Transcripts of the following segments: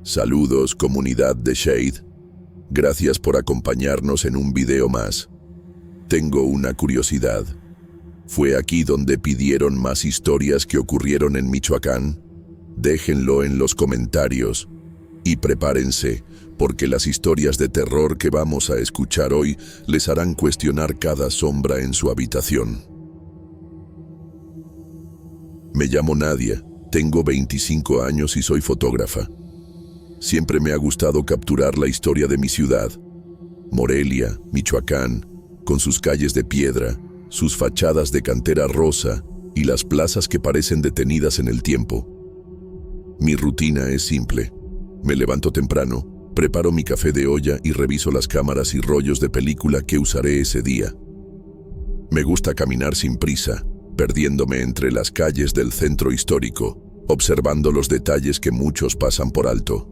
Saludos, comunidad de Shade. Gracias por acompañarnos en un video más. Tengo una curiosidad. ¿Fue aquí donde pidieron más historias que ocurrieron en Michoacán? Déjenlo en los comentarios. Y prepárense, porque las historias de terror que vamos a escuchar hoy les harán cuestionar cada sombra en su habitación. Me llamo Nadia, tengo 25 años y soy fotógrafa. Siempre me ha gustado capturar la historia de mi ciudad, Morelia, Michoacán, con sus calles de piedra, sus fachadas de cantera rosa y las plazas que parecen detenidas en el tiempo. Mi rutina es simple. Me levanto temprano, preparo mi café de olla y reviso las cámaras y rollos de película que usaré ese día. Me gusta caminar sin prisa, perdiéndome entre las calles del centro histórico, observando los detalles que muchos pasan por alto.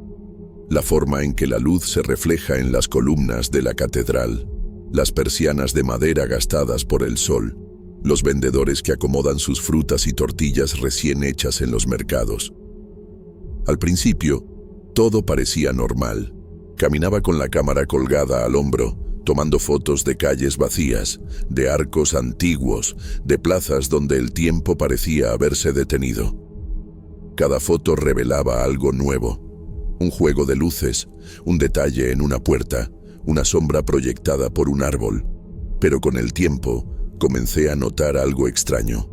La forma en que la luz se refleja en las columnas de la catedral, las persianas de madera gastadas por el sol, los vendedores que acomodan sus frutas y tortillas recién hechas en los mercados. Al principio, todo parecía normal. Caminaba con la cámara colgada al hombro, tomando fotos de calles vacías, de arcos antiguos, de plazas donde el tiempo parecía haberse detenido. Cada foto revelaba algo nuevo. Un juego de luces, un detalle en una puerta, una sombra proyectada por un árbol. Pero con el tiempo, comencé a notar algo extraño.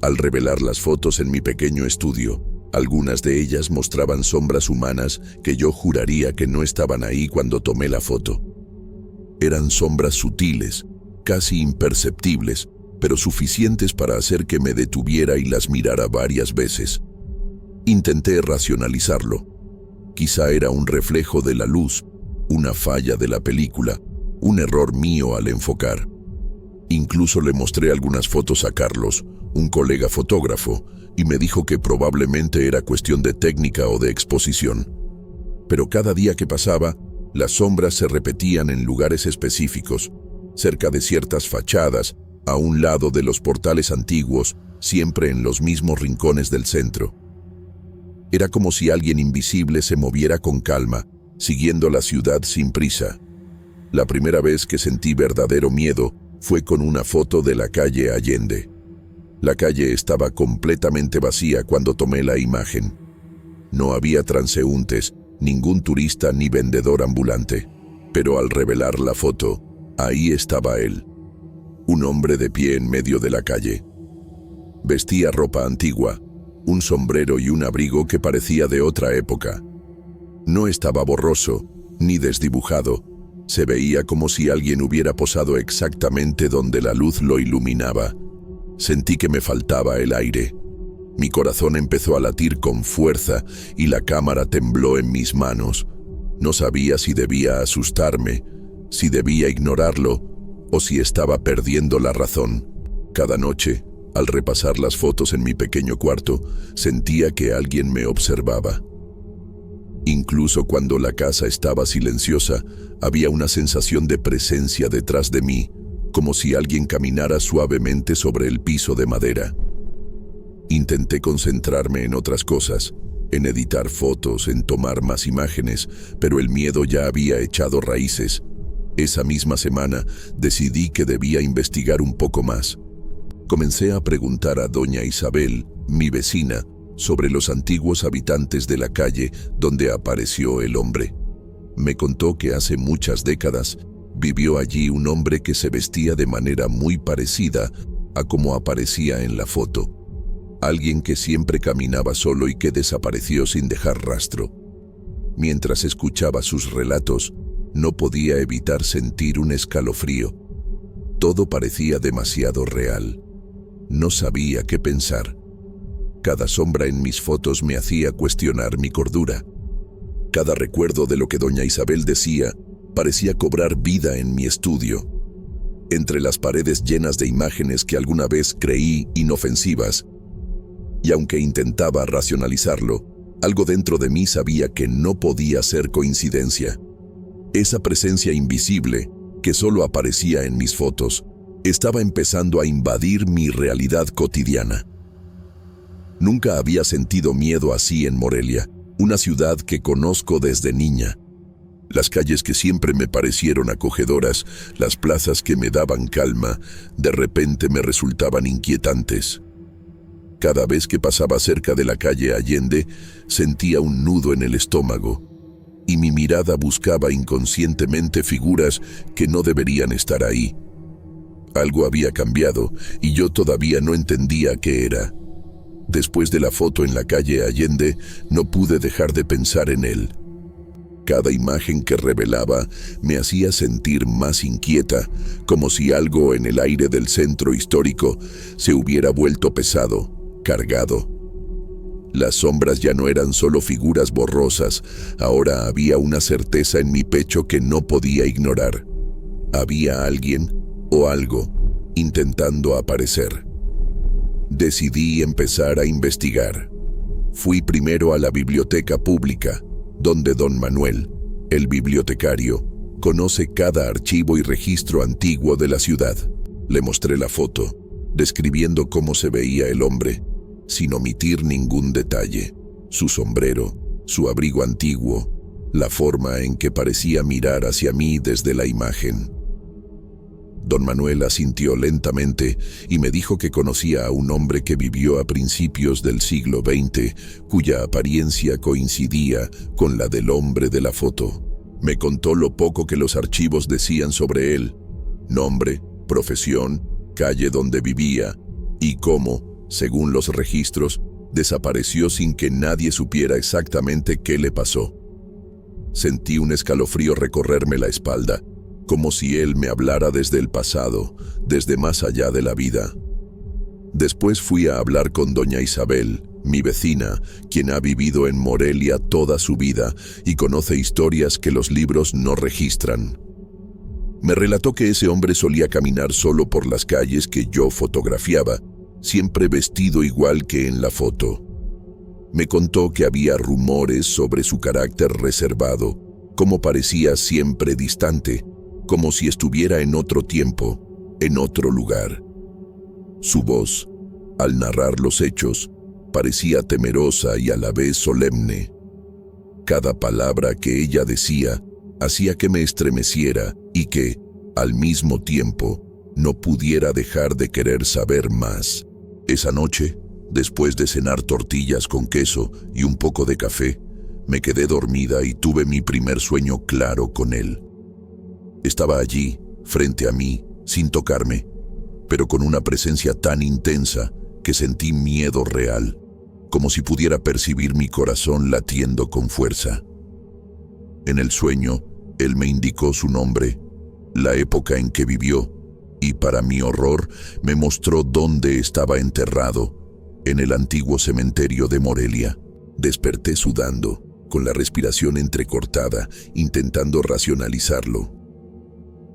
Al revelar las fotos en mi pequeño estudio, algunas de ellas mostraban sombras humanas que yo juraría que no estaban ahí cuando tomé la foto. Eran sombras sutiles, casi imperceptibles, pero suficientes para hacer que me detuviera y las mirara varias veces. Intenté racionalizarlo. Quizá era un reflejo de la luz, una falla de la película, un error mío al enfocar. Incluso le mostré algunas fotos a Carlos, un colega fotógrafo, y me dijo que probablemente era cuestión de técnica o de exposición. Pero cada día que pasaba, las sombras se repetían en lugares específicos, cerca de ciertas fachadas, a un lado de los portales antiguos, siempre en los mismos rincones del centro. Era como si alguien invisible se moviera con calma, siguiendo la ciudad sin prisa. La primera vez que sentí verdadero miedo fue con una foto de la calle Allende. La calle estaba completamente vacía cuando tomé la imagen. No había transeúntes, ningún turista ni vendedor ambulante. Pero al revelar la foto, ahí estaba él. Un hombre de pie en medio de la calle. Vestía ropa antigua, un sombrero y un abrigo que parecía de otra época. No estaba borroso, ni desdibujado. Se veía como si alguien hubiera posado exactamente donde la luz lo iluminaba. Sentí que me faltaba el aire. Mi corazón empezó a latir con fuerza y la cámara tembló en mis manos. No sabía si debía asustarme, si debía ignorarlo o si estaba perdiendo la razón. Cada noche, al repasar las fotos en mi pequeño cuarto, sentía que alguien me observaba. Incluso cuando la casa estaba silenciosa, había una sensación de presencia detrás de mí, como si alguien caminara suavemente sobre el piso de madera. Intenté concentrarme en otras cosas, en editar fotos, en tomar más imágenes, pero el miedo ya había echado raíces. Esa misma semana decidí que debía investigar un poco más. Comencé a preguntar a doña Isabel, mi vecina, sobre los antiguos habitantes de la calle donde apareció el hombre. Me contó que hace muchas décadas vivió allí un hombre que se vestía de manera muy parecida a como aparecía en la foto. Alguien que siempre caminaba solo y que desapareció sin dejar rastro. Mientras escuchaba sus relatos, no podía evitar sentir un escalofrío. Todo parecía demasiado real. No sabía qué pensar. Cada sombra en mis fotos me hacía cuestionar mi cordura. Cada recuerdo de lo que doña Isabel decía parecía cobrar vida en mi estudio. Entre las paredes llenas de imágenes que alguna vez creí inofensivas, y aunque intentaba racionalizarlo, algo dentro de mí sabía que no podía ser coincidencia. Esa presencia invisible, que solo aparecía en mis fotos, estaba empezando a invadir mi realidad cotidiana. Nunca había sentido miedo así en Morelia, Una ciudad que conozco desde niña. Las calles que siempre me parecieron acogedoras, las plazas que me daban calma, de repente me resultaban inquietantes. Cada vez que pasaba cerca de la calle Allende, sentía un nudo en el estómago, y mi mirada buscaba inconscientemente figuras que no deberían estar ahí. Algo había cambiado, y yo todavía no entendía qué era. Después de la foto en la calle Allende, no pude dejar de pensar en él. Cada imagen que revelaba me hacía sentir más inquieta, como si algo en el aire del centro histórico se hubiera vuelto pesado, cargado. Las sombras ya no eran solo figuras borrosas, ahora había una certeza en mi pecho que no podía ignorar. Había alguien o algo intentando aparecer. Decidí empezar a investigar. Fui primero a la biblioteca pública, donde don Manuel, el bibliotecario, conoce cada archivo y registro antiguo de la ciudad. Le mostré la foto, describiendo cómo se veía el hombre, sin omitir ningún detalle: su sombrero, su abrigo antiguo, la forma en que parecía mirar hacia mí desde la imagen. Don Manuel asintió lentamente y me dijo que conocía a un hombre que vivió a principios del siglo XX, cuya apariencia coincidía con la del hombre de la foto. Me contó lo poco que los archivos decían sobre él: nombre, profesión, calle donde vivía, y cómo, según los registros, desapareció sin que nadie supiera exactamente qué le pasó. Sentí un escalofrío recorrerme la espalda, como si él me hablara desde el pasado, desde más allá de la vida. Después fui a hablar con doña Isabel, mi vecina, quien ha vivido en Morelia toda su vida y conoce historias que los libros no registran. Me relató que ese hombre solía caminar solo por las calles que yo fotografiaba, siempre vestido igual que en la foto. Me contó que había rumores sobre su carácter reservado, como parecía siempre distante, como si estuviera en otro tiempo, en otro lugar. Su voz, al narrar los hechos, parecía temerosa y a la vez solemne. Cada palabra que ella decía hacía que me estremeciera y que, al mismo tiempo, no pudiera dejar de querer saber más. Esa noche, después de cenar tortillas con queso y un poco de café, me quedé dormida y tuve mi primer sueño claro con él. Estaba allí, frente a mí, sin tocarme, pero con una presencia tan intensa que sentí miedo real, como si pudiera percibir mi corazón latiendo con fuerza. En el sueño, él me indicó su nombre, la época en que vivió, y para mi horror me mostró dónde estaba enterrado, en el antiguo cementerio de Morelia. Desperté sudando, con la respiración entrecortada, intentando racionalizarlo.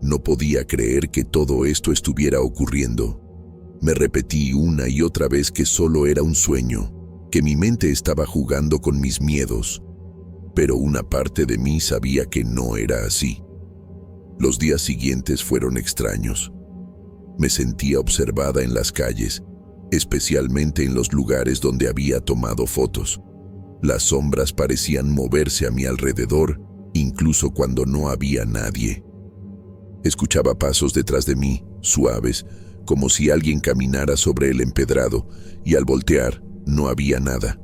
No podía creer que todo esto estuviera ocurriendo. Me repetí una y otra vez que solo era un sueño, que mi mente estaba jugando con mis miedos, pero una parte de mí sabía que no era así. Los días siguientes fueron extraños. Me sentía observada en las calles, especialmente en los lugares donde había tomado fotos. Las sombras parecían moverse a mi alrededor, incluso cuando no había nadie. Escuchaba pasos detrás de mí, suaves, como si alguien caminara sobre el empedrado, y al voltear, no había nada.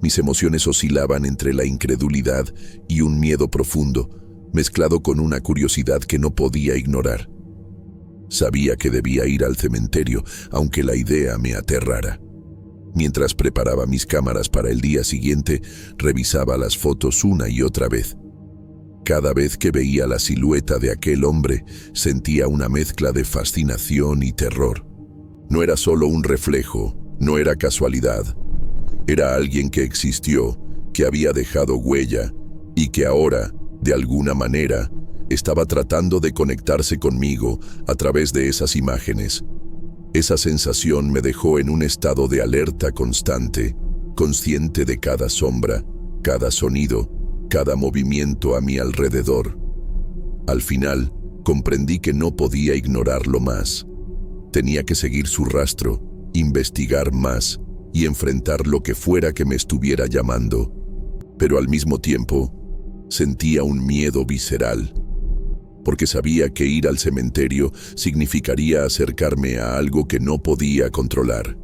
Mis emociones oscilaban entre la incredulidad y un miedo profundo, mezclado con una curiosidad que no podía ignorar. Sabía que debía ir al cementerio, aunque la idea me aterrara. Mientras preparaba mis cámaras para el día siguiente, revisaba las fotos una y otra vez. Cada vez que veía la silueta de aquel hombre, sentía una mezcla de fascinación y terror. No era solo un reflejo, no era casualidad. Era alguien que existió, que había dejado huella y que ahora, de alguna manera, estaba tratando de conectarse conmigo a través de esas imágenes. Esa sensación me dejó en un estado de alerta constante, consciente de cada sombra, cada sonido, cada movimiento a mi alrededor. Al final, comprendí que no podía ignorarlo más. Tenía que seguir su rastro, investigar más y enfrentar lo que fuera que me estuviera llamando. pero al mismo tiempo sentía un miedo visceral, porque sabía que ir al cementerio significaría acercarme a algo que no podía controlar.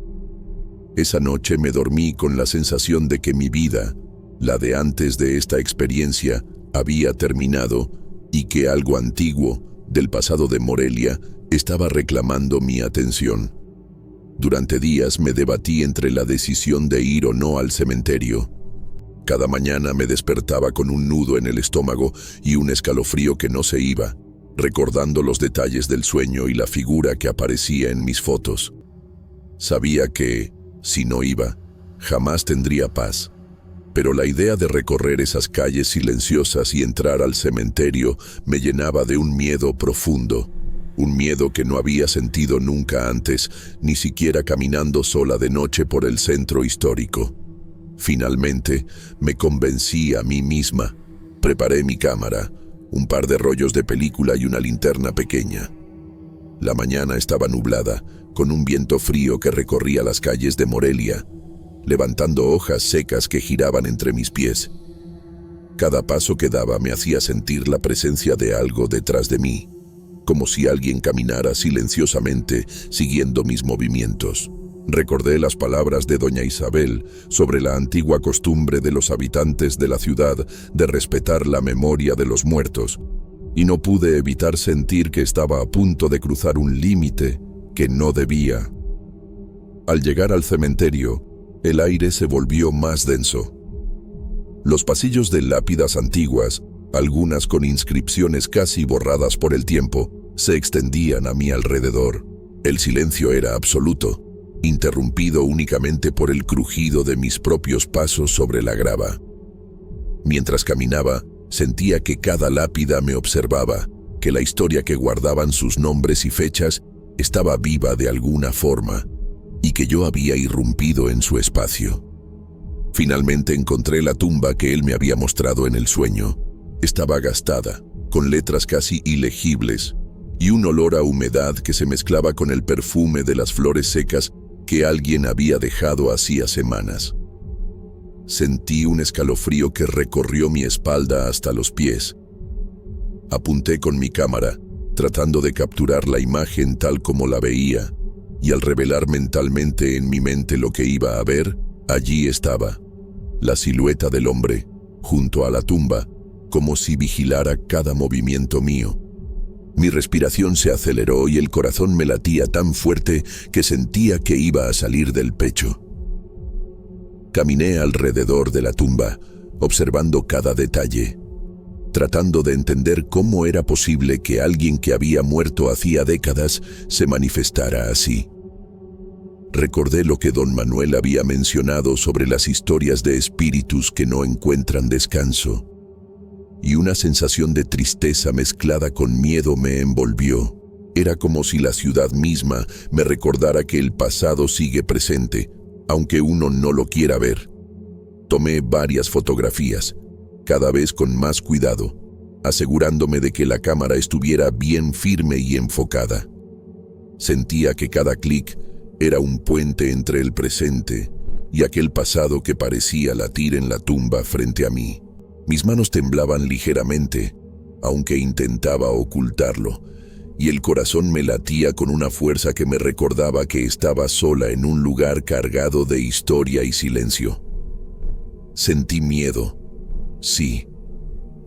Esa noche me dormí con la sensación de que mi vida, la de antes de esta experiencia, había terminado y que algo antiguo, del pasado de Morelia, estaba reclamando mi atención. Durante días me debatí entre la decisión de ir o no al cementerio. Cada mañana me despertaba con un nudo en el estómago y un escalofrío que no se iba, recordando los detalles del sueño y la figura que aparecía en mis fotos. Sabía que, si no iba, jamás tendría paz. Pero la idea de recorrer esas calles silenciosas y entrar al cementerio me llenaba de un miedo profundo, un miedo que no había sentido nunca antes, ni siquiera caminando sola de noche por el centro histórico. Finalmente, me convencí a mí misma. Preparé mi cámara, un par de rollos de película y una linterna pequeña. La mañana estaba nublada, con un viento frío que recorría las calles de Morelia, levantando hojas secas que giraban entre mis pies. Cada paso que daba me hacía sentir la presencia de algo detrás de mí, como si alguien caminara silenciosamente siguiendo mis movimientos. Recordé las palabras de doña Isabel sobre la antigua costumbre de los habitantes de la ciudad de respetar la memoria de los muertos, y no pude evitar sentir que estaba a punto de cruzar un límite que no debía. Al llegar al cementerio, el aire se volvió más denso. Los pasillos de lápidas antiguas, algunas con inscripciones casi borradas por el tiempo, se extendían a mi alrededor. El silencio era absoluto, interrumpido únicamente por el crujido de mis propios pasos sobre la grava. Mientras caminaba, sentía que cada lápida me observaba, que la historia que guardaban sus nombres y fechas estaba viva de alguna forma, y que yo había irrumpido en su espacio. Finalmente encontré la tumba que él me había mostrado en el sueño. Estaba gastada, con letras casi ilegibles, y un olor a humedad que se mezclaba con el perfume de las flores secas que alguien había dejado hacía semanas. Sentí un escalofrío que recorrió mi espalda hasta los pies. Apunté con mi cámara, tratando de capturar la imagen tal como la veía, y al revelar mentalmente en mi mente lo que iba a ver, allí estaba, la silueta del hombre, junto a la tumba, como si vigilara cada movimiento mío. Mi respiración se aceleró y el corazón me latía tan fuerte que sentía que iba a salir del pecho. Caminé alrededor de la tumba, observando cada detalle, tratando de entender cómo era posible que alguien que había muerto hacía décadas se manifestara así. Recordé lo que don Manuel había mencionado sobre las historias de espíritus que no encuentran descanso, y una sensación de tristeza mezclada con miedo me envolvió. Era como si la ciudad misma me recordara que el pasado sigue presente, aunque uno no lo quiera ver. Tomé varias fotografías, cada vez con más cuidado, asegurándome de que la cámara estuviera bien firme y enfocada. Sentía que cada clic era un puente entre el presente y aquel pasado que parecía latir en la tumba frente a mí. Mis manos temblaban ligeramente, aunque intentaba ocultarlo, y el corazón me latía con una fuerza que me recordaba que estaba sola en un lugar cargado de historia y silencio. Sentí miedo, sí,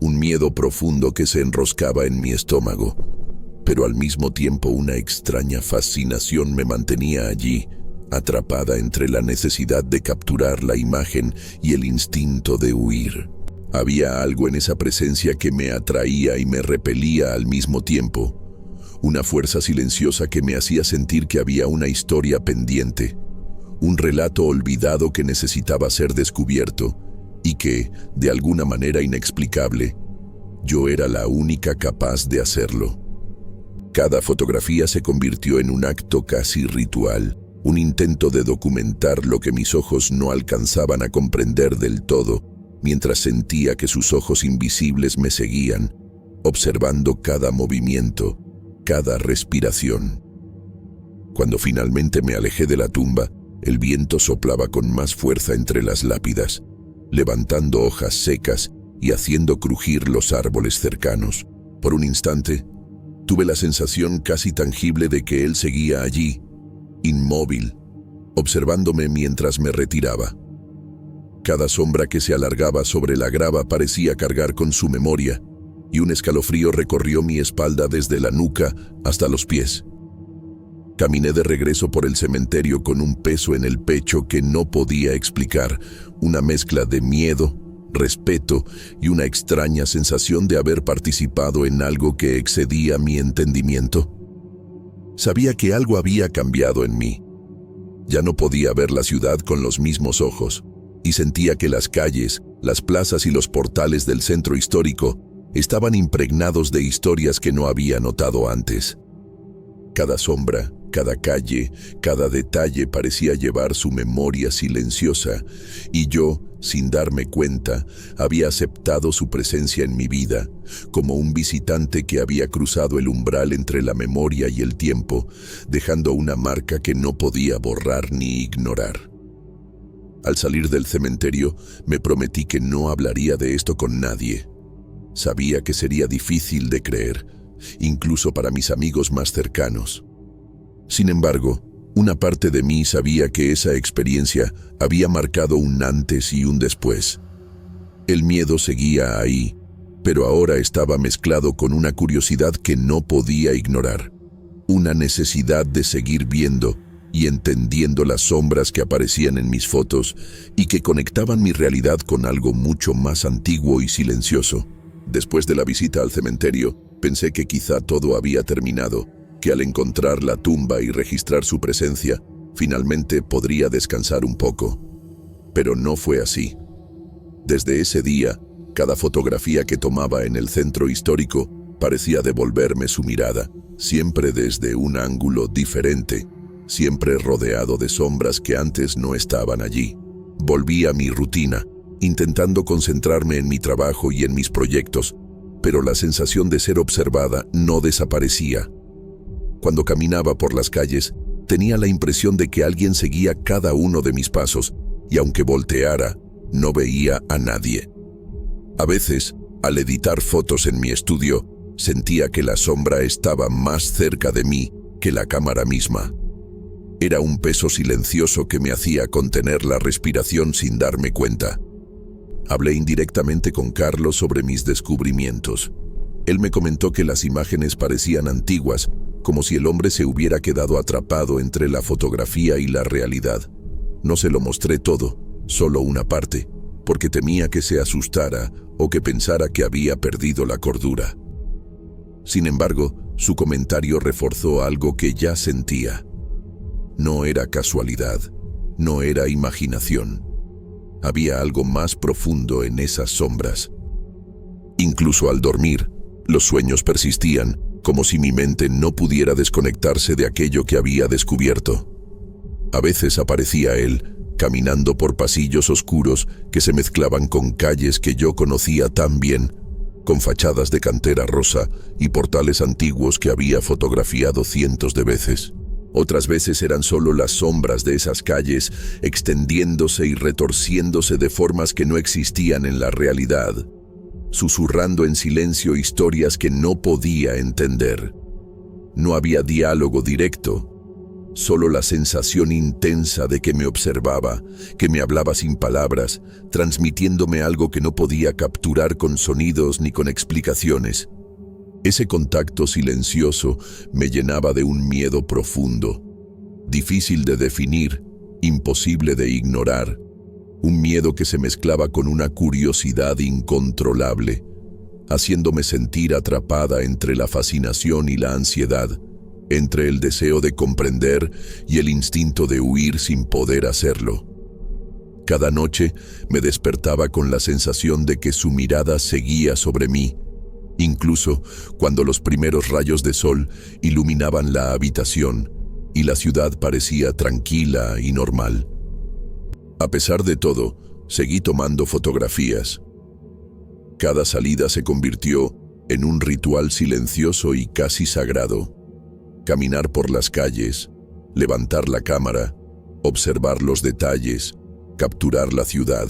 un miedo profundo que se enroscaba en mi estómago, pero al mismo tiempo una extraña fascinación me mantenía allí, atrapada entre la necesidad de capturar la imagen y el instinto de huir. Había algo en esa presencia que me atraía y me repelía al mismo tiempo, una fuerza silenciosa que me hacía sentir que había una historia pendiente, un relato olvidado que necesitaba ser descubierto y que, de alguna manera inexplicable, yo era la única capaz de hacerlo. Cada fotografía se convirtió en un acto casi ritual, un intento de documentar lo que mis ojos no alcanzaban a comprender del todo, mientras sentía que sus ojos invisibles me seguían, observando cada movimiento, cada respiración. Cuando finalmente me alejé de la tumba, el viento soplaba con más fuerza entre las lápidas, levantando hojas secas y haciendo crujir los árboles cercanos. Por un instante, tuve la sensación casi tangible de que él seguía allí, inmóvil, observándome mientras me retiraba. Cada sombra que se alargaba sobre la grava parecía cargar con su memoria, y un escalofrío recorrió mi espalda desde la nuca hasta los pies. Caminé de regreso por el cementerio con un peso en el pecho que no podía explicar, una mezcla de miedo, respeto y una extraña sensación de haber participado en algo que excedía mi entendimiento. Sabía que algo había cambiado en mí. Ya no podía ver la ciudad con los mismos ojos, y sentía que las calles, las plazas y los portales del centro histórico estaban impregnados de historias que no había notado antes. Cada sombra, cada calle, cada detalle parecía llevar su memoria silenciosa, y yo, sin darme cuenta, había aceptado su presencia en mi vida, como un visitante que había cruzado el umbral entre la memoria y el tiempo, dejando una marca que no podía borrar ni ignorar. Al salir del cementerio, me prometí que no hablaría de esto con nadie. Sabía que sería difícil de creer, incluso para mis amigos más cercanos. Sin embargo, una parte de mí sabía que esa experiencia había marcado un antes y un después. El miedo seguía ahí, pero ahora estaba mezclado con una curiosidad que no podía ignorar, una necesidad de seguir viendo y entendiendo las sombras que aparecían en mis fotos y que conectaban mi realidad con algo mucho más antiguo y silencioso. Después de la visita al cementerio, pensé que quizá todo había terminado, que al encontrar la tumba y registrar su presencia, finalmente podría descansar un poco. Pero no fue así. Desde ese día, cada fotografía que tomaba en el centro histórico parecía devolverme su mirada, siempre desde un ángulo diferente, siempre rodeado de sombras que antes no estaban allí. Volví a mi rutina, intentando concentrarme en mi trabajo y en mis proyectos, pero la sensación de ser observada no desaparecía. Cuando caminaba por las calles, tenía la impresión de que alguien seguía cada uno de mis pasos, y aunque volteara, no veía a nadie. A veces, al editar fotos en mi estudio, sentía que la sombra estaba más cerca de mí que la cámara misma. Era un peso silencioso que me hacía contener la respiración sin darme cuenta. Hablé indirectamente con Carlos sobre mis descubrimientos. Él me comentó que las imágenes parecían antiguas, como si el hombre se hubiera quedado atrapado entre la fotografía y la realidad. No se lo mostré todo, solo una parte, porque temía que se asustara o que pensara que había perdido la cordura. Sin embargo, su comentario reforzó algo que ya sentía. No era casualidad, no era imaginación. Había algo más profundo en esas sombras. Incluso al dormir, los sueños persistían, como si mi mente no pudiera desconectarse de aquello que había descubierto. A veces aparecía él, caminando por pasillos oscuros que se mezclaban con calles que yo conocía tan bien, con fachadas de cantera rosa y portales antiguos que había fotografiado cientos de veces. Otras veces eran solo las sombras de esas calles, extendiéndose y retorciéndose de formas que no existían en la realidad, susurrando en silencio historias que no podía entender. No había diálogo directo, solo la sensación intensa de que me observaba, que me hablaba sin palabras, transmitiéndome algo que no podía capturar con sonidos ni con explicaciones. Ese contacto silencioso me llenaba de un miedo profundo, difícil de definir, imposible de ignorar, un miedo que se mezclaba con una curiosidad incontrolable, haciéndome sentir atrapada entre la fascinación y la ansiedad, entre el deseo de comprender y el instinto de huir sin poder hacerlo. Cada noche me despertaba con la sensación de que su mirada seguía sobre mí, incluso cuando los primeros rayos de sol iluminaban la habitación y la ciudad parecía tranquila y normal. A pesar de todo, seguí tomando fotografías. Cada salida se convirtió en un ritual silencioso y casi sagrado. Caminar por las calles, levantar la cámara, observar los detalles, capturar la ciudad.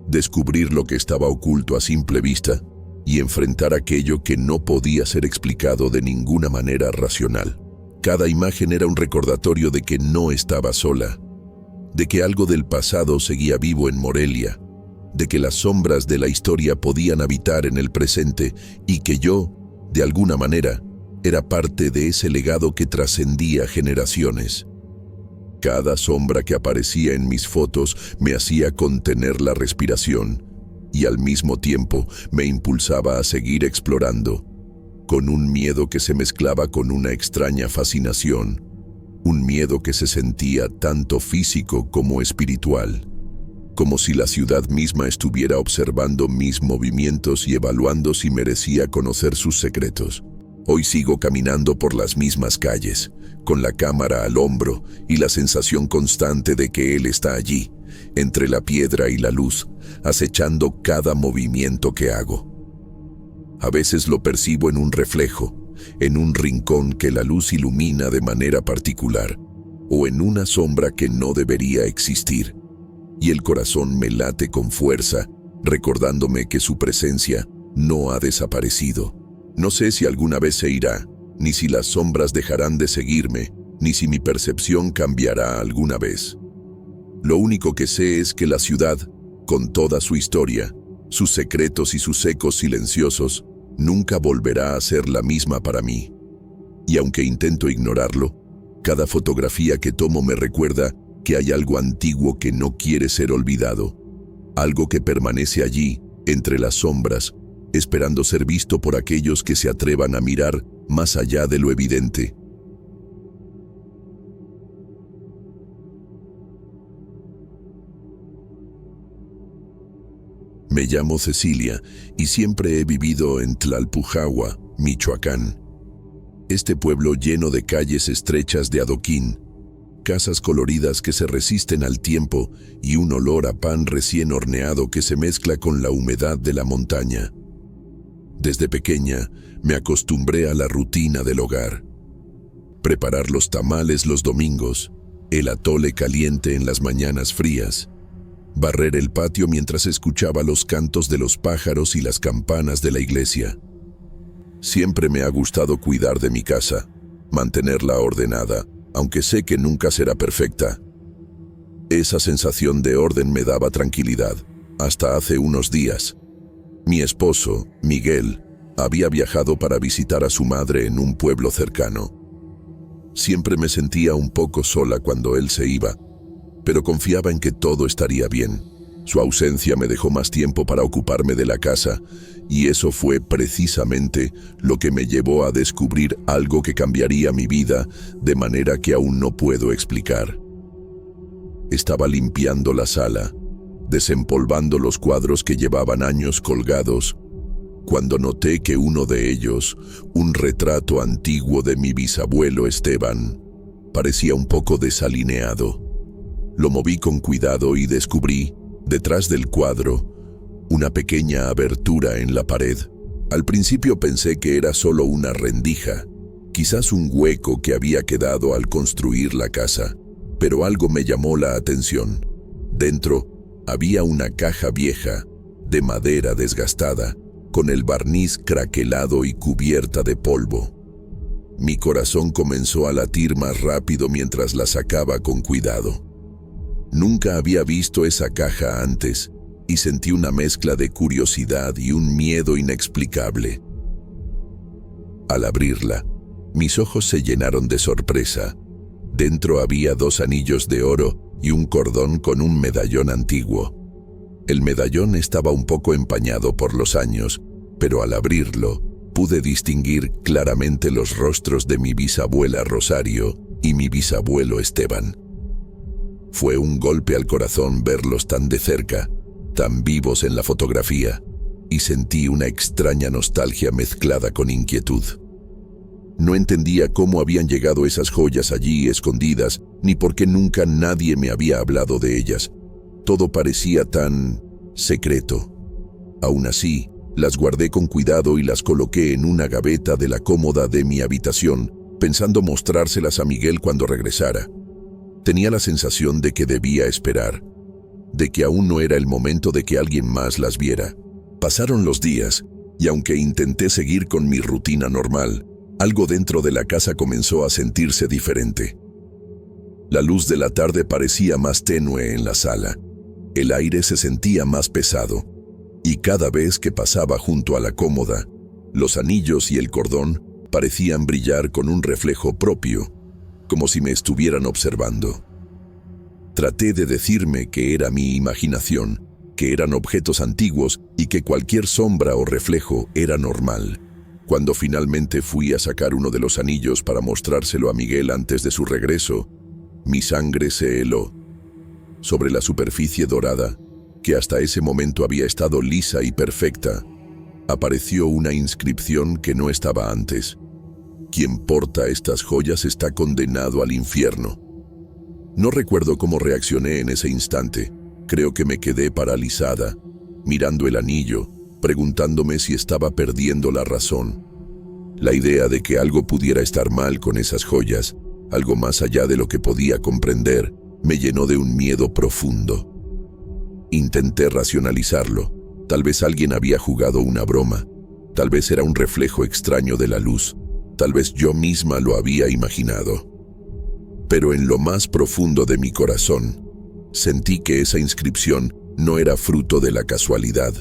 descubrir lo que estaba oculto a simple vista y enfrentar aquello que no podía ser explicado de ninguna manera racional. Cada imagen era un recordatorio de que no estaba sola, de que algo del pasado seguía vivo en Morelia, de que las sombras de la historia podían habitar en el presente y que yo, de alguna manera, era parte de ese legado que trascendía generaciones. Cada sombra que aparecía en mis fotos me hacía contener la respiración y al mismo tiempo me impulsaba a seguir explorando, con un miedo que se mezclaba con una extraña fascinación, un miedo que se sentía tanto físico como espiritual, como si la ciudad misma estuviera observando mis movimientos y evaluando si merecía conocer sus secretos. Hoy sigo caminando por las mismas calles, con la cámara al hombro y la sensación constante de que él está allí, entre la piedra y la luz, acechando cada movimiento que hago. A veces lo percibo en un reflejo, en un rincón que la luz ilumina de manera particular, o en una sombra que no debería existir, y el corazón me late con fuerza, recordándome que su presencia no ha desaparecido. No sé si alguna vez se irá, ni si las sombras dejarán de seguirme, ni si mi percepción cambiará alguna vez. Lo único que sé es que la ciudad, con toda su historia, sus secretos y sus ecos silenciosos, nunca volverá a ser la misma para mí. Y aunque intento ignorarlo, cada fotografía que tomo me recuerda que hay algo antiguo que no quiere ser olvidado, algo que permanece allí, entre las sombras, esperando ser visto por aquellos que se atrevan a mirar más allá de lo evidente. Me llamo Cecilia y siempre he vivido en Tlalpujahua, Michoacán. Este pueblo lleno de calles estrechas de adoquín, casas coloridas que se resisten al tiempo y un olor a pan recién horneado que se mezcla con la humedad de la montaña. Desde pequeña me acostumbré a la rutina del hogar. Preparar los tamales los domingos, el atole caliente en las mañanas frías, barrer el patio mientras escuchaba los cantos de los pájaros y las campanas de la iglesia. Siempre me ha gustado cuidar de mi casa, mantenerla ordenada, aunque sé que nunca será perfecta. Esa sensación de orden me daba tranquilidad, hasta hace unos días. Mi esposo, Miguel, había viajado para visitar a su madre en un pueblo cercano. Siempre me sentía un poco sola cuando él se iba, pero confiaba en que todo estaría bien. Su ausencia me dejó más tiempo para ocuparme de la casa, y eso fue precisamente lo que me llevó a descubrir algo que cambiaría mi vida de manera que aún no puedo explicar. Estaba limpiando la sala, desempolvando los cuadros que llevaban años colgados, cuando noté que uno de ellos, un retrato antiguo de mi bisabuelo Esteban, parecía un poco desalineado. Lo moví con cuidado y descubrí, detrás del cuadro, una pequeña abertura en la pared. Al principio pensé que era solo una rendija, quizás un hueco que había quedado al construir la casa, pero algo me llamó la atención. Dentro había una caja vieja, de madera desgastada, con el barniz craquelado y cubierta de polvo. Mi corazón comenzó a latir más rápido mientras la sacaba con cuidado. Nunca había visto esa caja antes y sentí una mezcla de curiosidad y un miedo inexplicable. Al abrirla, mis ojos se llenaron de sorpresa. Dentro había 2 anillos de oro y un cordón con un medallón antiguo. El medallón estaba un poco empañado por los años, pero al abrirlo, pude distinguir claramente los rostros de mi bisabuela Rosario y mi bisabuelo Esteban. Fue un golpe al corazón verlos tan de cerca, tan vivos en la fotografía, y sentí una extraña nostalgia mezclada con inquietud. No entendía cómo habían llegado esas joyas allí escondidas, ni por qué nunca nadie me había hablado de ellas. Todo parecía tan secreto. Aún así, las guardé con cuidado y las coloqué en una gaveta de la cómoda de mi habitación, pensando mostrárselas a Miguel cuando regresara. Tenía la sensación de que debía esperar. de que aún no era el momento de que alguien más las viera. Pasaron los días, y aunque intenté seguir con mi rutina normal, algo dentro de la casa comenzó a sentirse diferente. La luz de la tarde parecía más tenue en la sala. El aire se sentía más pesado, y cada vez que pasaba junto a la cómoda, los anillos y el cordón parecían brillar con un reflejo propio, como si me estuvieran observando. Traté de decirme que era mi imaginación, que eran objetos antiguos y que cualquier sombra o reflejo era normal. Cuando finalmente fui a sacar uno de los anillos para mostrárselo a Miguel antes de su regreso, mi sangre se heló. Sobre la superficie dorada, que hasta ese momento había estado lisa y perfecta, apareció una inscripción que no estaba antes. Quien porta estas joyas está condenado al infierno. No recuerdo cómo reaccioné en ese instante. Creo que me quedé paralizada, mirando el anillo, preguntándome si estaba perdiendo la razón. La idea de que algo pudiera estar mal con esas joyas, algo más allá de lo que podía comprender, me llenó de un miedo profundo. Intenté racionalizarlo. Tal vez alguien había jugado una broma. Tal vez era un reflejo extraño de la luz. Tal vez yo misma lo había imaginado. Pero en lo más profundo de mi corazón, sentí que esa inscripción no era fruto de la casualidad.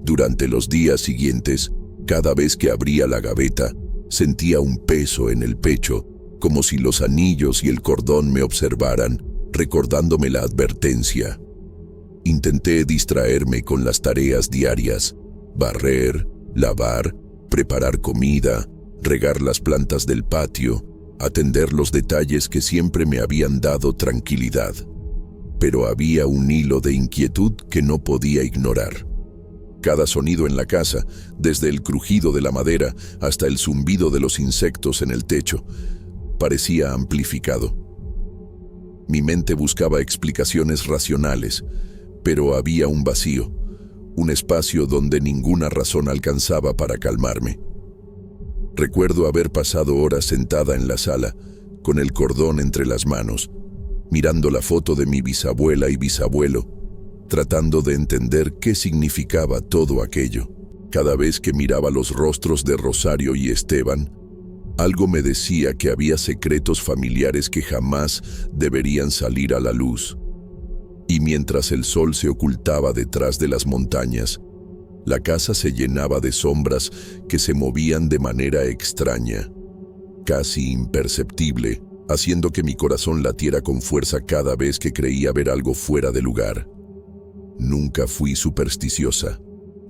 Durante los días siguientes, cada vez que abría la gaveta, sentía un peso en el pecho, como si los anillos y el cordón me observaran, recordándome la advertencia. Intenté distraerme con las tareas diarias: barrer, lavar, preparar comida, regar las plantas del patio, atender los detalles que siempre me habían dado tranquilidad. Pero había un hilo de inquietud que no podía ignorar. Cada sonido en la casa, desde el crujido de la madera hasta el zumbido de los insectos en el techo, parecía amplificado. Mi mente buscaba explicaciones racionales, pero había un vacío, un espacio donde ninguna razón alcanzaba para calmarme. Recuerdo haber pasado horas sentada en la sala, con el cordón entre las manos, mirando la foto de mi bisabuela y bisabuelo, tratando de entender qué significaba todo aquello. Cada vez que miraba los rostros de Rosario y Esteban, algo me decía que había secretos familiares que jamás deberían salir a la luz. Y mientras el sol se ocultaba detrás de las montañas, la casa se llenaba de sombras que se movían de manera extraña, casi imperceptible, haciendo que mi corazón latiera con fuerza cada vez que creía ver algo fuera de lugar. Nunca fui supersticiosa.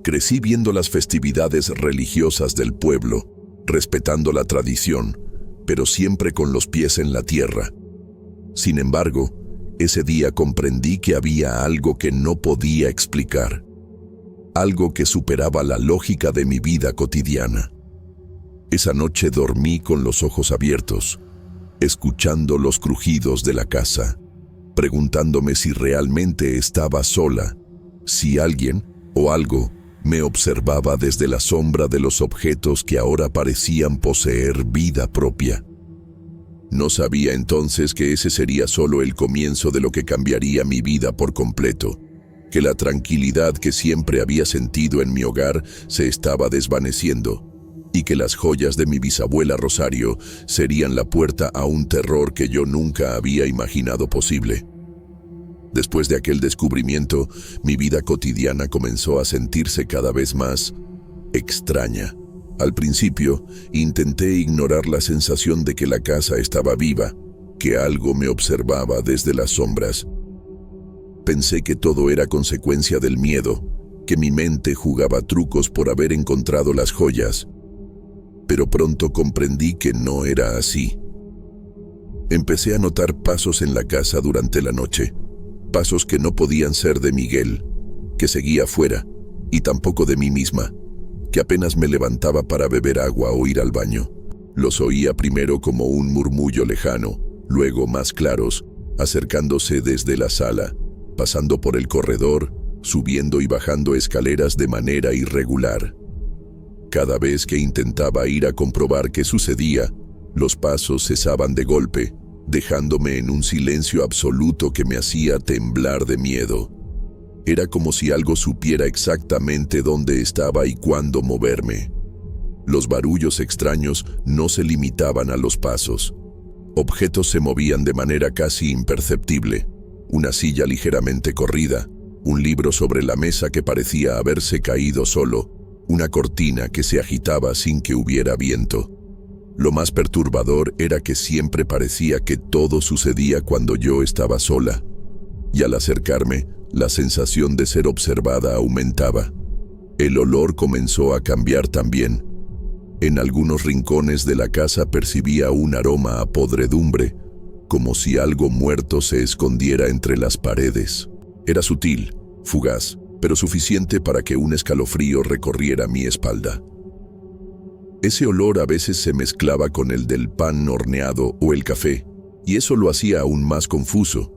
Crecí viendo las festividades religiosas del pueblo, respetando la tradición, pero siempre con los pies en la tierra. Sin embargo, ese día comprendí que había algo que no podía explicar, algo que superaba la lógica de mi vida cotidiana. Esa noche dormí con los ojos abiertos, escuchando los crujidos de la casa, preguntándome si realmente estaba sola, si alguien o algo me observaba desde la sombra de los objetos que ahora parecían poseer vida propia. No sabía entonces que ese sería solo el comienzo de lo que cambiaría mi vida por completo, que la tranquilidad que siempre había sentido en mi hogar se estaba desvaneciendo, y que las joyas de mi bisabuela Rosario serían la puerta a un terror que yo nunca había imaginado posible. Después de aquel descubrimiento, mi vida cotidiana comenzó a sentirse cada vez más extraña. Al principio, intenté ignorar la sensación de que la casa estaba viva, que algo me observaba desde las sombras. Pensé que todo era consecuencia del miedo, que mi mente jugaba trucos por haber encontrado las joyas. Pero pronto comprendí que no era así. Empecé a notar pasos en la casa durante la noche, pasos que no podían ser de Miguel, que seguía fuera, y tampoco de mí misma, que apenas me levantaba para beber agua o ir al baño. Los oía primero como un murmullo lejano, luego más claros, acercándose desde la sala, pasando por el corredor, subiendo y bajando escaleras de manera irregular. Cada vez que intentaba ir a comprobar qué sucedía, los pasos cesaban de golpe, dejándome en un silencio absoluto que me hacía temblar de miedo. Era como si algo supiera exactamente dónde estaba y cuándo moverme. Los barullos extraños no se limitaban a los pasos. Objetos se movían de manera casi imperceptible. Una silla ligeramente corrida, un libro sobre la mesa que parecía haberse caído solo, una cortina que se agitaba sin que hubiera viento. Lo más perturbador era que siempre parecía que todo sucedía cuando yo estaba sola. Y al acercarme, la sensación de ser observada aumentaba. El olor comenzó a cambiar también. En algunos rincones de la casa percibía un aroma a podredumbre, como si algo muerto se escondiera entre las paredes. Era sutil, fugaz, pero suficiente para que un escalofrío recorriera mi espalda. Ese olor a veces se mezclaba con el del pan horneado o el café, y eso lo hacía aún más confuso,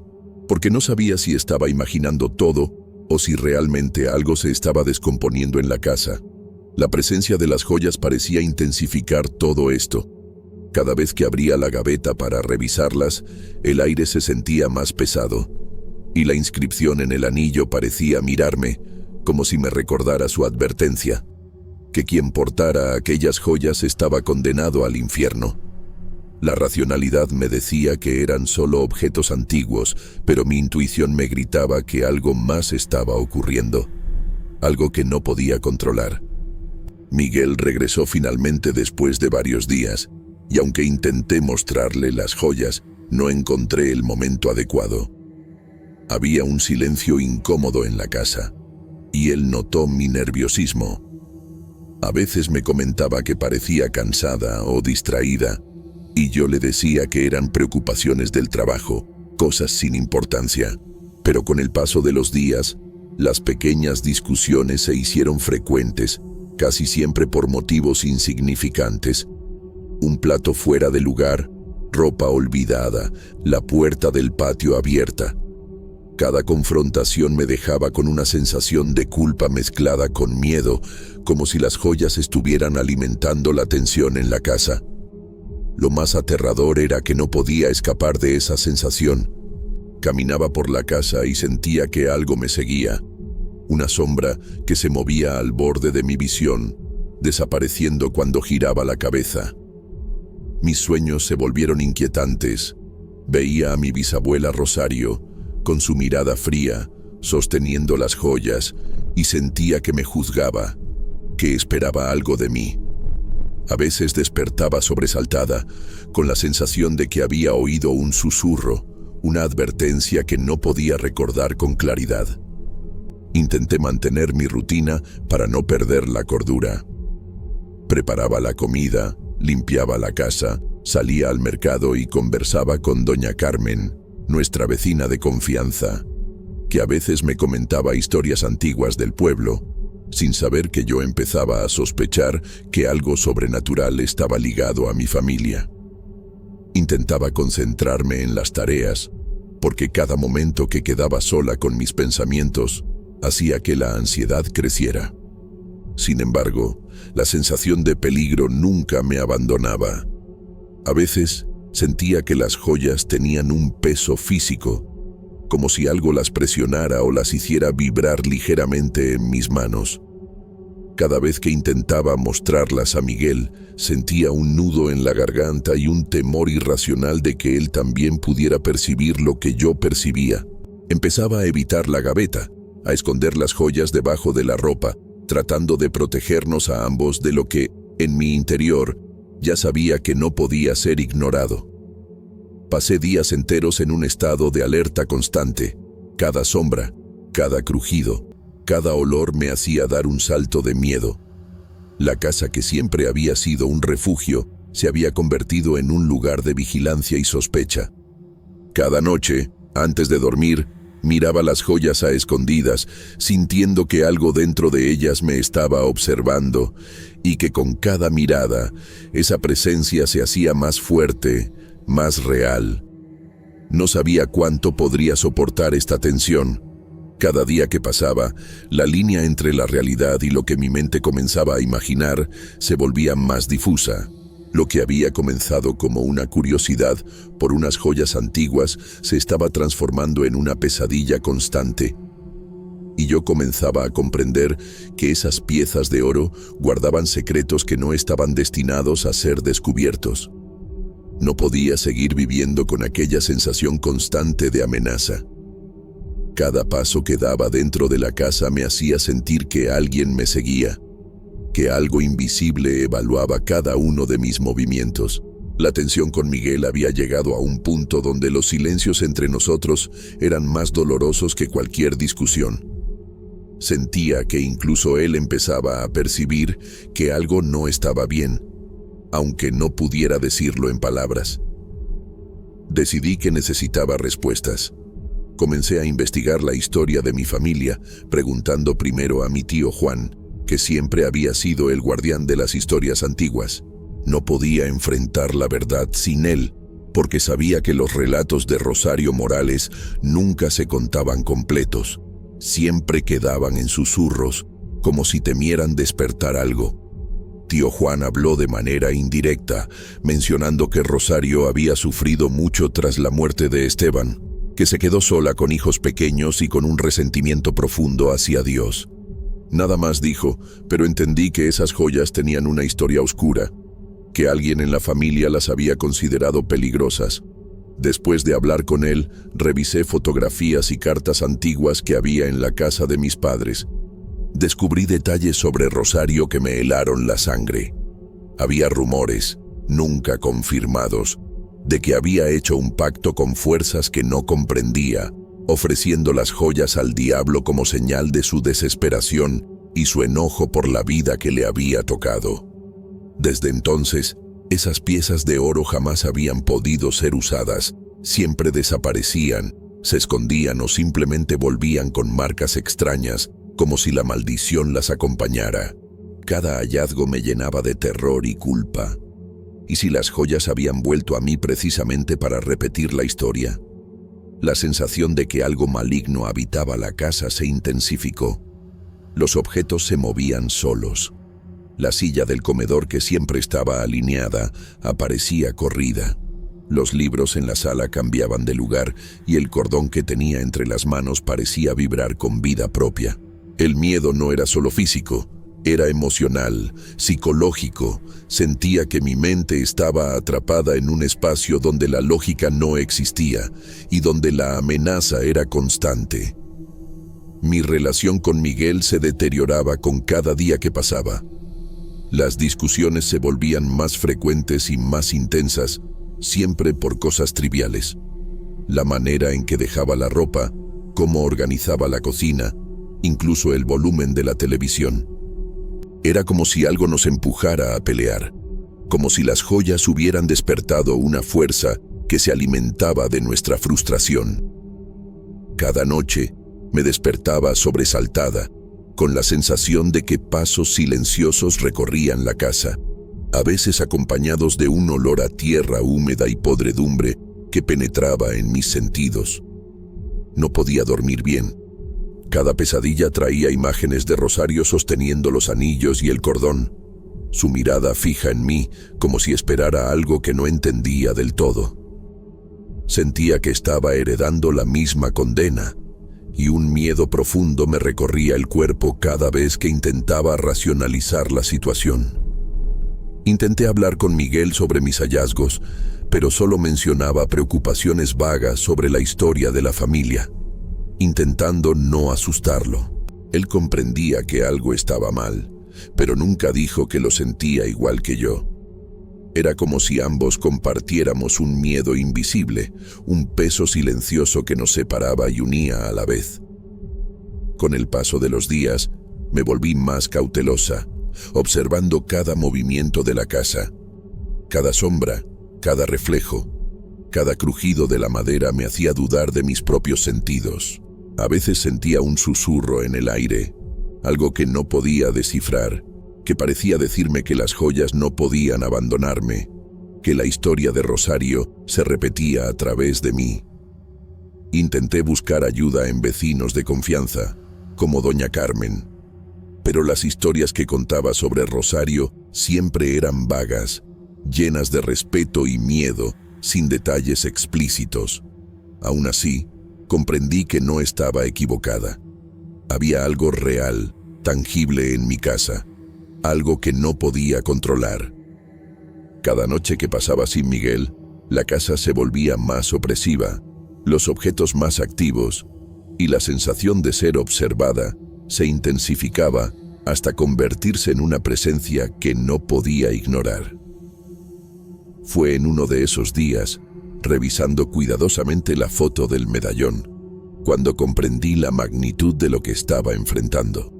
porque no sabía si estaba imaginando todo o si realmente algo se estaba descomponiendo en la casa. La presencia de las joyas parecía intensificar todo esto. Cada vez que abría la gaveta para revisarlas, el aire se sentía más pesado, y la inscripción en el anillo parecía mirarme, como si me recordara su advertencia, que quien portara aquellas joyas estaba condenado al infierno. La racionalidad me decía que eran solo objetos antiguos, pero mi intuición me gritaba que algo más estaba ocurriendo, algo que no podía controlar. Miguel regresó finalmente después de varios días, y aunque intenté mostrarle las joyas, no encontré el momento adecuado. Había un silencio incómodo en la casa, y él notó mi nerviosismo. A veces me comentaba que parecía cansada o distraída, y yo le decía que eran preocupaciones del trabajo, cosas sin importancia. Pero con el paso de los días, las pequeñas discusiones se hicieron frecuentes, casi siempre por motivos insignificantes. Un plato fuera de lugar, ropa olvidada, la puerta del patio abierta. Cada confrontación me dejaba con una sensación de culpa mezclada con miedo, como si las joyas estuvieran alimentando la tensión en la casa. Lo más aterrador era que no podía escapar de esa sensación. Caminaba por la casa y sentía que algo me seguía. Una sombra que se movía al borde de mi visión, desapareciendo cuando giraba la cabeza. Mis sueños se volvieron inquietantes. Veía a mi bisabuela Rosario, con su mirada fría, sosteniendo las joyas, y sentía que me juzgaba, que esperaba algo de mí. A veces despertaba sobresaltada, con la sensación de que había oído un susurro, una advertencia que no podía recordar con claridad. Intenté mantener mi rutina para no perder la cordura. Preparaba la comida, limpiaba la casa, salía al mercado y conversaba con doña Carmen, nuestra vecina de confianza, que a veces me comentaba historias antiguas del pueblo, sin saber que yo empezaba a sospechar que algo sobrenatural estaba ligado a mi familia. Intentaba concentrarme en las tareas, porque cada momento que quedaba sola con mis pensamientos hacía que la ansiedad creciera. Sin embargo, la sensación de peligro nunca me abandonaba. A veces sentía que las joyas tenían un peso físico, como si algo las presionara o las hiciera vibrar ligeramente en mis manos. Cada vez que intentaba mostrarlas a Miguel, sentía un nudo en la garganta y un temor irracional de que él también pudiera percibir lo que yo percibía. Empezaba a evitar la gaveta, a esconder las joyas debajo de la ropa, tratando de protegernos a ambos de lo que, en mi interior, ya sabía que no podía ser ignorado. Pasé días enteros en un estado de alerta constante. Cada sombra, cada crujido, cada olor me hacía dar un salto de miedo. La casa, que siempre había sido un refugio, se había convertido en un lugar de vigilancia y sospecha. Cada noche, antes de dormir, miraba las joyas a escondidas, sintiendo que algo dentro de ellas me estaba observando, y que con cada mirada, esa presencia se hacía más fuerte, más real. No sabía cuánto podría soportar esta tensión. Cada día que pasaba, la línea entre la realidad y lo que mi mente comenzaba a imaginar se volvía más difusa. Lo que había comenzado como una curiosidad por unas joyas antiguas se estaba transformando en una pesadilla constante. y yo comenzaba a comprender que esas piezas de oro guardaban secretos que no estaban destinados a ser descubiertos. No podía seguir viviendo con aquella sensación constante de amenaza. Cada paso que daba dentro de la casa me hacía sentir que alguien me seguía, que algo invisible evaluaba cada uno de mis movimientos. La tensión con Miguel había llegado a un punto donde los silencios entre nosotros eran más dolorosos que cualquier discusión. Sentía que incluso él empezaba a percibir que algo no estaba bien, aunque no pudiera decirlo en palabras. Decidí que necesitaba respuestas. Comencé a investigar la historia de mi familia, preguntando primero a mi tío Juan, que siempre había sido el guardián de las historias antiguas. No podía enfrentar la verdad sin él, porque sabía que los relatos de Rosario Morales nunca se contaban completos. Siempre quedaban en susurros, como si temieran despertar algo. Tío Juan habló de manera indirecta, mencionando que Rosario había sufrido mucho tras la muerte de Esteban, que se quedó sola con hijos pequeños y con un resentimiento profundo hacia Dios. Nada más dijo, pero entendí que esas joyas tenían una historia oscura, que alguien en la familia las había considerado peligrosas. Después de hablar con él, revisé fotografías y cartas antiguas que había en la casa de mis padres. Descubrí detalles sobre Rosario que me helaron la sangre. Había rumores, nunca confirmados, de que había hecho un pacto con fuerzas que no comprendía, ofreciendo las joyas al diablo como señal de su desesperación y su enojo por la vida que le había tocado. Desde entonces, esas piezas de oro jamás habían podido ser usadas, siempre desaparecían, se escondían o simplemente volvían con marcas extrañas, como si la maldición las acompañara. Cada hallazgo me llenaba de terror y culpa. ¿Y si las joyas habían vuelto a mí precisamente para repetir la historia? La sensación de que algo maligno habitaba la casa se intensificó. Los objetos se movían solos. La silla del comedor, que siempre estaba alineada, aparecía corrida. Los libros en la sala cambiaban de lugar y el cordón que tenía entre las manos parecía vibrar con vida propia. El miedo no era solo físico, era emocional, psicológico. Sentía que mi mente estaba atrapada en un espacio donde la lógica no existía y donde la amenaza era constante. Mi relación con Miguel se deterioraba con cada día que pasaba. Las discusiones se volvían más frecuentes y más intensas, siempre por cosas triviales. La manera en que dejaba la ropa, cómo organizaba la cocina, incluso el volumen de la televisión. Era como si algo nos empujara a pelear, como si las joyas hubieran despertado una fuerza que se alimentaba de nuestra frustración. Cada noche me despertaba sobresaltada, con la sensación de que pasos silenciosos recorrían la casa, a veces acompañados de un olor a tierra húmeda y podredumbre que penetraba en mis sentidos. No podía dormir bien. Cada pesadilla traía imágenes de Rosario sosteniendo los anillos y el cordón, su mirada fija en mí como si esperara algo que no entendía del todo. Sentía que estaba heredando la misma condena, y un miedo profundo me recorría el cuerpo cada vez que intentaba racionalizar la situación. Intenté hablar con Miguel sobre mis hallazgos, pero solo mencionaba preocupaciones vagas sobre la historia de la familia, intentando no asustarlo. Él comprendía que algo estaba mal, pero nunca dijo que lo sentía igual que yo. Era como si ambos compartiéramos un miedo invisible, un peso silencioso que nos separaba y unía a la vez. Con el paso de los días, me volví más cautelosa, observando cada movimiento de la casa. Cada sombra, cada reflejo, cada crujido de la madera me hacía dudar de mis propios sentidos. A veces sentía un susurro en el aire, algo que no podía descifrar, que parecía decirme que las joyas no podían abandonarme, que la historia de Rosario se repetía a través de mí. Intenté buscar ayuda en vecinos de confianza, como doña Carmen, pero las historias que contaba sobre Rosario siempre eran vagas, llenas de respeto y miedo, sin detalles explícitos. Aún así, comprendí que no estaba equivocada. Había algo real, tangible en mi casa, algo que no podía controlar. Cada noche que pasaba sin Miguel, la casa se volvía más opresiva, los objetos más activos, y la sensación de ser observada se intensificaba hasta convertirse en una presencia que no podía ignorar. Fue en uno de esos días, revisando cuidadosamente la foto del medallón, cuando comprendí la magnitud de lo que estaba enfrentando.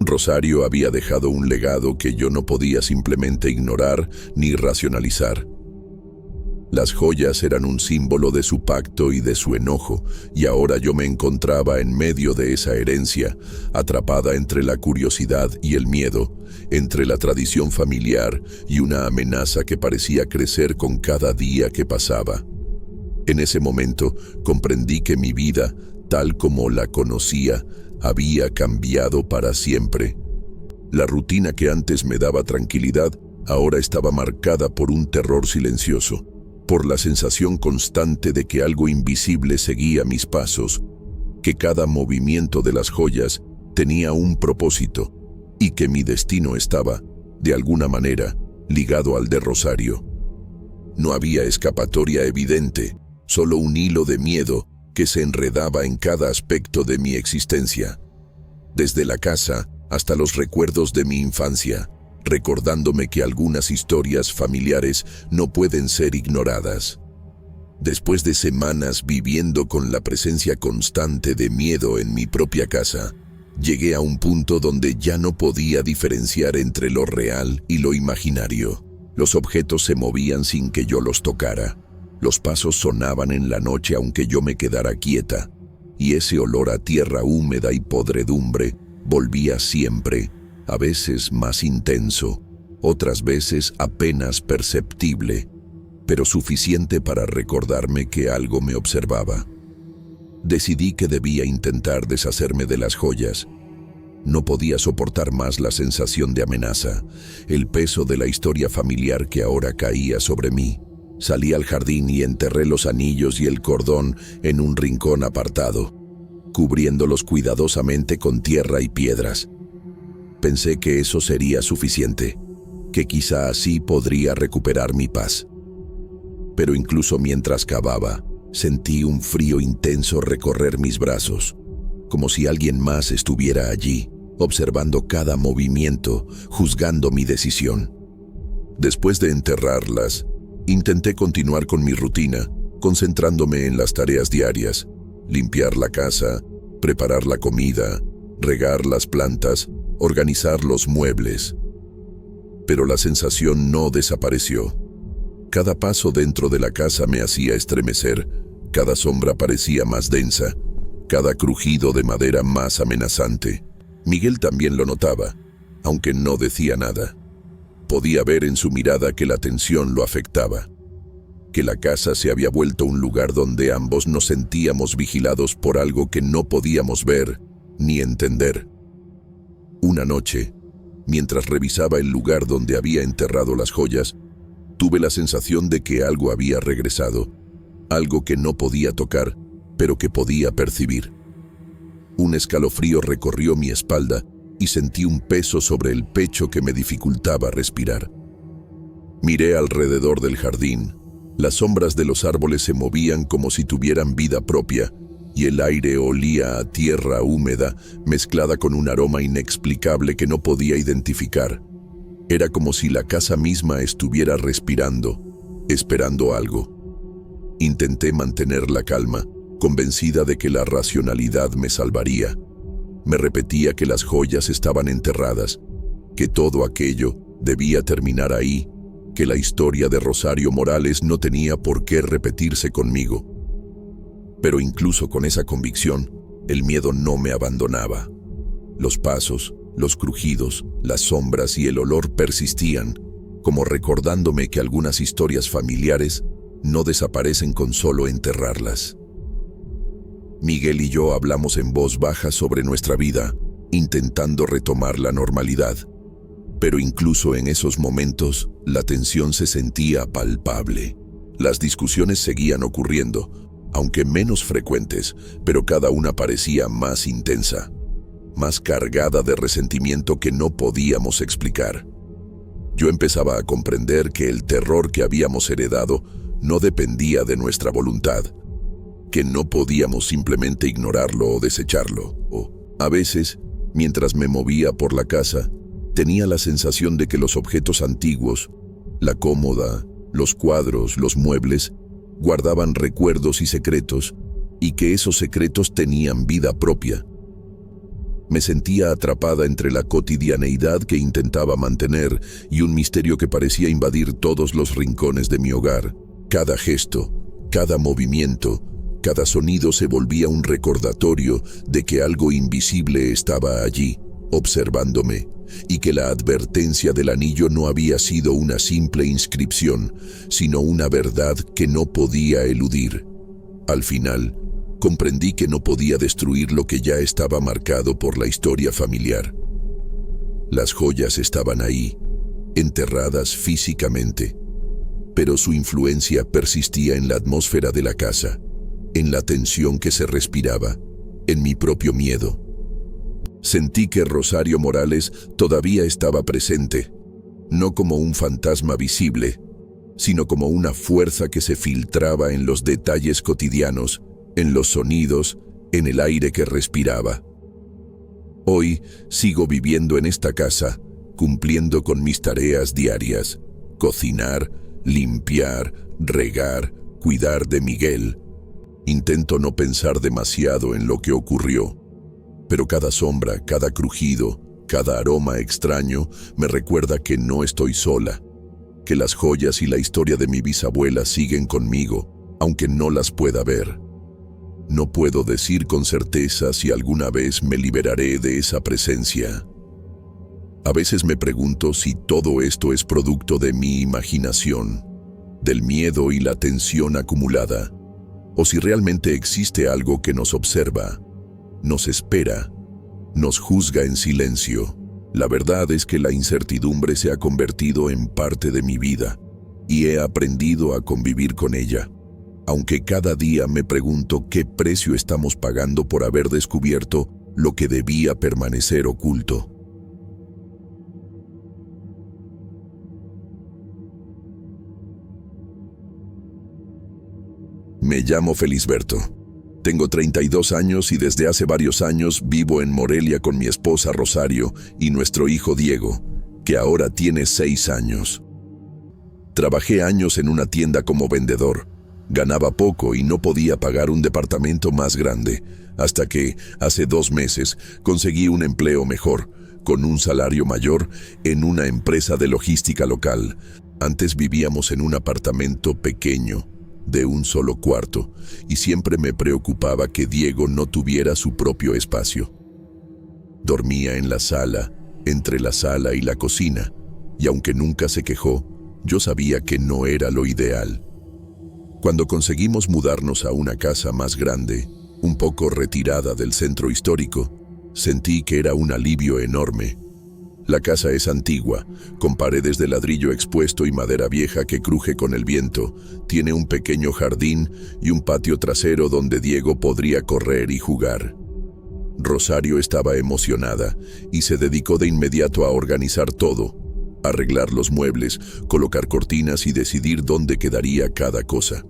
Rosario había dejado un legado que yo no podía simplemente ignorar ni racionalizar. Las joyas eran un símbolo de su pacto y de su enojo, y ahora yo me encontraba en medio de esa herencia, atrapada entre la curiosidad y el miedo, entre la tradición familiar y una amenaza que parecía crecer con cada día que pasaba. En ese momento comprendí que mi vida, tal como la conocía, había cambiado para siempre. La rutina que antes me daba tranquilidad, ahora estaba marcada por un terror silencioso, por la sensación constante de que algo invisible seguía mis pasos, que cada movimiento de las joyas tenía un propósito y que mi destino estaba, de alguna manera, ligado al de Rosario. No había escapatoria evidente, solo un hilo de miedo que se enredaba en cada aspecto de mi existencia, desde la casa hasta los recuerdos de mi infancia, recordándome que algunas historias familiares no pueden ser ignoradas. Después de semanas viviendo con la presencia constante de miedo en mi propia casa, llegué a un punto donde ya no podía diferenciar entre lo real y lo imaginario. Los objetos se movían sin que yo los tocara. Los pasos sonaban en la noche aunque yo me quedara quieta, y ese olor a tierra húmeda y podredumbre volvía siempre, a veces más intenso, otras veces apenas perceptible, pero suficiente para recordarme que algo me observaba. Decidí que debía intentar deshacerme de las joyas. No podía soportar más la sensación de amenaza, el peso de la historia familiar que ahora caía sobre mí. Salí al jardín y enterré los anillos y el cordón en un rincón apartado, cubriéndolos cuidadosamente con tierra y piedras. Pensé que eso sería suficiente, que quizá así podría recuperar mi paz. Pero incluso mientras cavaba, sentí un frío intenso recorrer mis brazos, como si alguien más estuviera allí, observando cada movimiento, juzgando mi decisión. Después de enterrarlas, intenté continuar con mi rutina, concentrándome en las tareas diarias: limpiar la casa, preparar la comida, regar las plantas, organizar los muebles. Pero la sensación no desapareció. Cada paso dentro de la casa me hacía estremecer, cada sombra parecía más densa, cada crujido de madera más amenazante. Miguel también lo notaba, aunque no decía nada. Podía ver en su mirada que la tensión lo afectaba, que la casa se había vuelto un lugar donde ambos nos sentíamos vigilados por algo que no podíamos ver ni entender. Una noche, mientras revisaba el lugar donde había enterrado las joyas, tuve la sensación de que algo había regresado, algo que no podía tocar, pero que podía percibir. Un escalofrío recorrió mi espalda y sentí un peso sobre el pecho que me dificultaba respirar. Miré alrededor del jardín. Las sombras de los árboles se movían como si tuvieran vida propia, y el aire olía a tierra húmeda mezclada con un aroma inexplicable que no podía identificar. Era como si la casa misma estuviera respirando, esperando algo. Intenté mantener la calma, convencida de que la racionalidad me salvaría. Me repetía que las joyas estaban enterradas, que todo aquello debía terminar ahí, que la historia de Rosario Morales no tenía por qué repetirse conmigo. Pero incluso con esa convicción, el miedo no me abandonaba. Los pasos, los crujidos, las sombras y el olor persistían, como recordándome que algunas historias familiares no desaparecen con solo enterrarlas. Miguel y yo hablamos en voz baja sobre nuestra vida, intentando retomar la normalidad. Pero incluso en esos momentos, la tensión se sentía palpable. Las discusiones seguían ocurriendo, aunque menos frecuentes, pero cada una parecía más intensa. más cargada de resentimiento que no podíamos explicar. Yo empezaba a comprender que el terror que habíamos heredado no dependía de nuestra voluntad, que no podíamos simplemente ignorarlo o desecharlo. A veces, mientras me movía por la casa, tenía la sensación de que los objetos antiguos, la cómoda, los cuadros, los muebles, guardaban recuerdos y secretos, y que esos secretos tenían vida propia. Me sentía atrapada entre la cotidianeidad que intentaba mantener y un misterio que parecía invadir todos los rincones de mi hogar. Cada gesto, cada movimiento, cada sonido se volvía un recordatorio de que algo invisible estaba allí, observándome, y que la advertencia del anillo no había sido una simple inscripción, sino una verdad que no podía eludir. Al final, comprendí que no podía destruir lo que ya estaba marcado por la historia familiar. Las joyas estaban ahí, enterradas físicamente, pero su influencia persistía en la atmósfera de la casa, en la tensión que se respiraba, en mi propio miedo. Sentí que Rosario Morales todavía estaba presente, no como un fantasma visible, sino como una fuerza que se filtraba en los detalles cotidianos, en los sonidos, en el aire que respiraba. Hoy sigo viviendo en esta casa, cumpliendo con mis tareas diarias: cocinar, limpiar, regar, cuidar de Miguel. Intento no pensar demasiado en lo que ocurrió, pero cada sombra, cada crujido, cada aroma extraño me recuerda que no estoy sola, que las joyas y la historia de mi bisabuela siguen conmigo, aunque no las pueda ver. No puedo decir con certeza si alguna vez me liberaré de esa presencia. A veces me pregunto si todo esto es producto de mi imaginación, del miedo y la tensión acumulada, o si realmente existe algo que nos observa, nos espera, nos juzga en silencio. La verdad es que la incertidumbre se ha convertido en parte de mi vida, y he aprendido a convivir con ella. Aunque cada día me pregunto qué precio estamos pagando por haber descubierto lo que debía permanecer oculto. Me llamo Felisberto. Tengo 32 años y desde hace varios años vivo en Morelia con mi esposa Rosario y nuestro hijo Diego, que ahora tiene 6 años. Trabajé años en una tienda como vendedor. Ganaba poco y no podía pagar un departamento más grande, hasta que, hace 2 meses, conseguí un empleo mejor, con un salario mayor, en una empresa de logística local. Antes vivíamos en un apartamento pequeño, de un solo cuarto, y siempre me preocupaba que Diego no tuviera su propio espacio. Dormía en la sala, entre la sala y la cocina, y aunque nunca se quejó, yo sabía que no era lo ideal. Cuando conseguimos mudarnos a una casa más grande, un poco retirada del centro histórico, sentí que era un alivio enorme. La casa es antigua, con paredes de ladrillo expuesto y madera vieja que cruje con el viento. Tiene un pequeño jardín y un patio trasero donde Diego podría correr y jugar. Rosario estaba emocionada y se dedicó de inmediato a organizar todo, arreglar los muebles, colocar cortinas y decidir dónde quedaría cada cosa.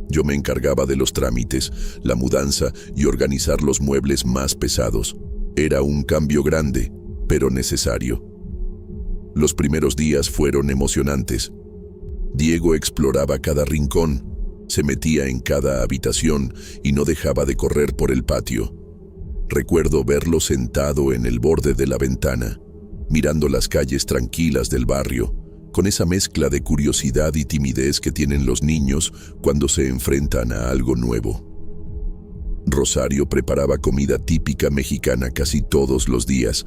Yo me encargaba de los trámites, la mudanza y organizar los muebles más pesados. Era un cambio grande, pero necesario. Los primeros días fueron emocionantes. Diego exploraba cada rincón, se metía en cada habitación y no dejaba de correr por el patio. Recuerdo verlo sentado en el borde de la ventana, mirando las calles tranquilas del barrio, con esa mezcla de curiosidad y timidez que tienen los niños cuando se enfrentan a algo nuevo. Rosario preparaba comida típica mexicana casi todos los días: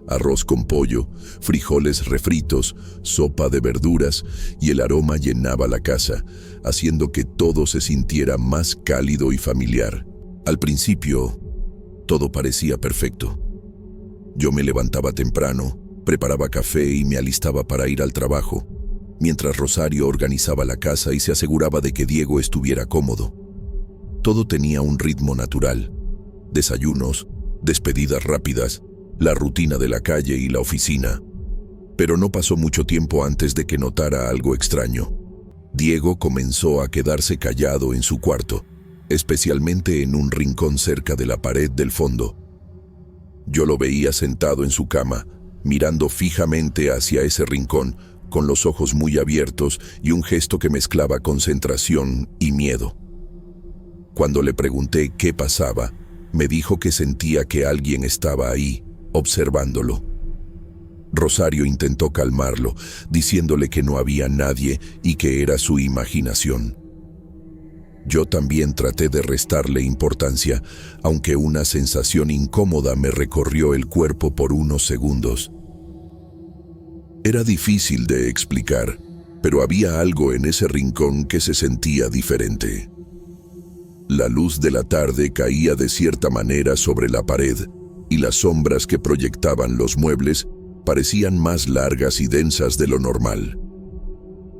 arroz con pollo, frijoles refritos, sopa de verduras, y el aroma llenaba la casa, haciendo que todo se sintiera más cálido y familiar. Al principio, todo parecía perfecto. Yo me levantaba temprano, preparaba café y me alistaba para ir al trabajo, mientras Rosario organizaba la casa y se aseguraba de que Diego estuviera cómodo. Todo tenía un ritmo natural: desayunos, despedidas rápidas, la rutina de la calle y la oficina. Pero no pasó mucho tiempo antes de que notara algo extraño. Diego comenzó a quedarse callado en su cuarto, especialmente en un rincón cerca de la pared del fondo. Yo lo veía sentado en su cama, mirando fijamente hacia ese rincón, con los ojos muy abiertos y un gesto que mezclaba concentración y miedo. Cuando le pregunté qué pasaba, me dijo que sentía que alguien estaba ahí, observándolo. Rosario intentó calmarlo, diciéndole que no había nadie y que era su imaginación. Yo también traté de restarle importancia, aunque una sensación incómoda me recorrió el cuerpo por unos segundos. Era difícil de explicar, pero había algo en ese rincón que se sentía diferente. La luz de la tarde caía de cierta manera sobre la pared, y las sombras que proyectaban los muebles parecían más largas y densas de lo normal.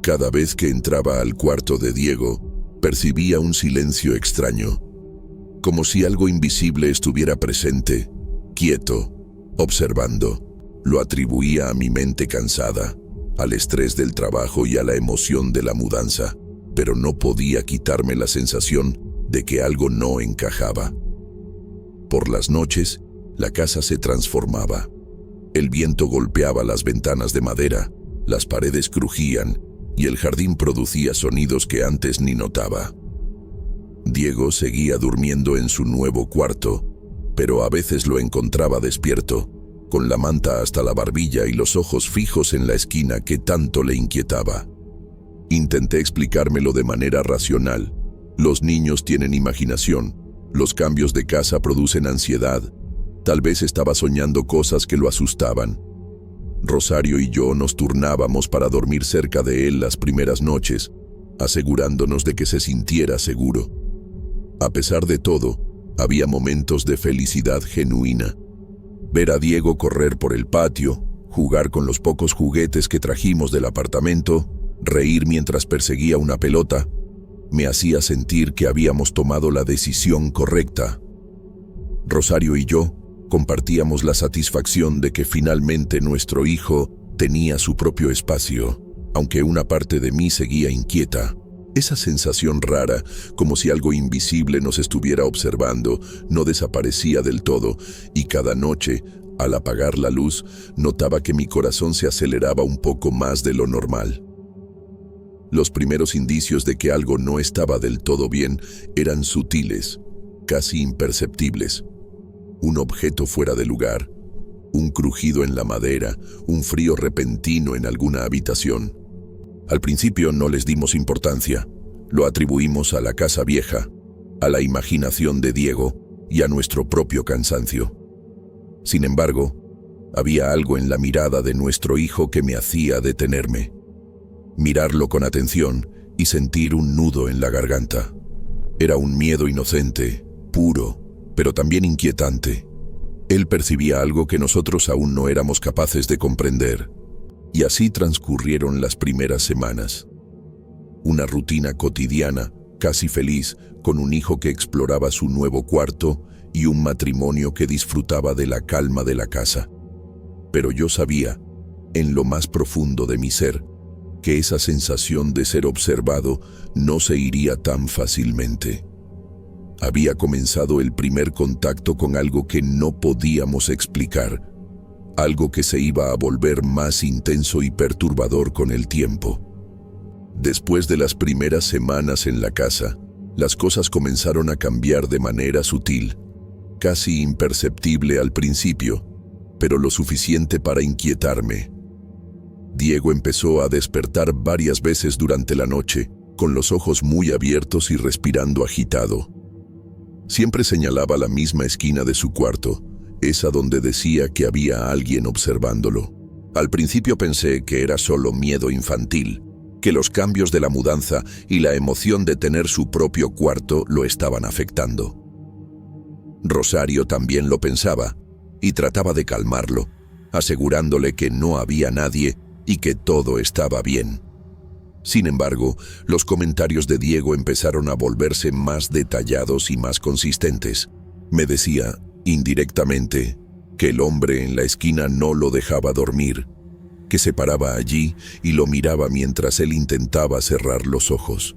Cada vez que entraba al cuarto de Diego, percibía un silencio extraño, como si algo invisible estuviera presente, quieto, observando. Lo atribuía a mi mente cansada, al estrés del trabajo y a la emoción de la mudanza, pero no podía quitarme la sensación de que algo no encajaba. Por las noches, la casa se transformaba. El viento golpeaba las ventanas de madera, las paredes crujían y el jardín producía sonidos que antes ni notaba. Diego seguía durmiendo en su nuevo cuarto, pero a veces lo encontraba despierto, con la manta hasta la barbilla y los ojos fijos en la esquina que tanto le inquietaba. Intenté explicármelo de manera racional. Los niños tienen imaginación, los cambios de casa producen ansiedad. Tal vez estaba soñando cosas que lo asustaban. Rosario y yo nos turnábamos para dormir cerca de él las primeras noches, asegurándonos de que se sintiera seguro. A pesar de todo, había momentos de felicidad genuina. Ver a Diego correr por el patio, jugar con los pocos juguetes que trajimos del apartamento, reír mientras perseguía una pelota, me hacía sentir que habíamos tomado la decisión correcta. Rosario y yo compartíamos la satisfacción de que finalmente nuestro hijo tenía su propio espacio, aunque una parte de mí seguía inquieta. Esa sensación rara, como si algo invisible nos estuviera observando, no desaparecía del todo, y cada noche, al apagar la luz, notaba que mi corazón se aceleraba un poco más de lo normal. Los primeros indicios de que algo no estaba del todo bien eran sutiles, casi imperceptibles. Un objeto fuera de lugar, un crujido en la madera, un frío repentino en alguna habitación. Al principio no les dimos importancia, lo atribuimos a la casa vieja, a la imaginación de Diego y a nuestro propio cansancio. Sin embargo, había algo en la mirada de nuestro hijo que me hacía detenerme, mirarlo con atención y sentir un nudo en la garganta. Era un miedo inocente, puro, pero también inquietante. Él percibía algo que nosotros aún no éramos capaces de comprender. Y así transcurrieron las primeras semanas. Una rutina cotidiana, casi feliz, con un hijo que exploraba su nuevo cuarto y un matrimonio que disfrutaba de la calma de la casa. Pero yo sabía, en lo más profundo de mi ser, que esa sensación de ser observado no se iría tan fácilmente. Había comenzado el primer contacto con algo que no podíamos explicar, algo que se iba a volver más intenso y perturbador con el tiempo. Después de las primeras semanas en la casa, las cosas comenzaron a cambiar de manera sutil, casi imperceptible al principio, pero lo suficiente para inquietarme. Diego empezó a despertar varias veces durante la noche, con los ojos muy abiertos y respirando agitado. Siempre señalaba la misma esquina de su cuarto, esa donde decía que había alguien observándolo. Al principio pensé que era solo miedo infantil, que los cambios de la mudanza y la emoción de tener su propio cuarto lo estaban afectando. Rosario también lo pensaba, y trataba de calmarlo, asegurándole que no había nadie y que todo estaba bien. Sin embargo, los comentarios de Diego empezaron a volverse más detallados y más consistentes. Me decía, indirectamente, que el hombre en la esquina no lo dejaba dormir, que se paraba allí y lo miraba mientras él intentaba cerrar los ojos.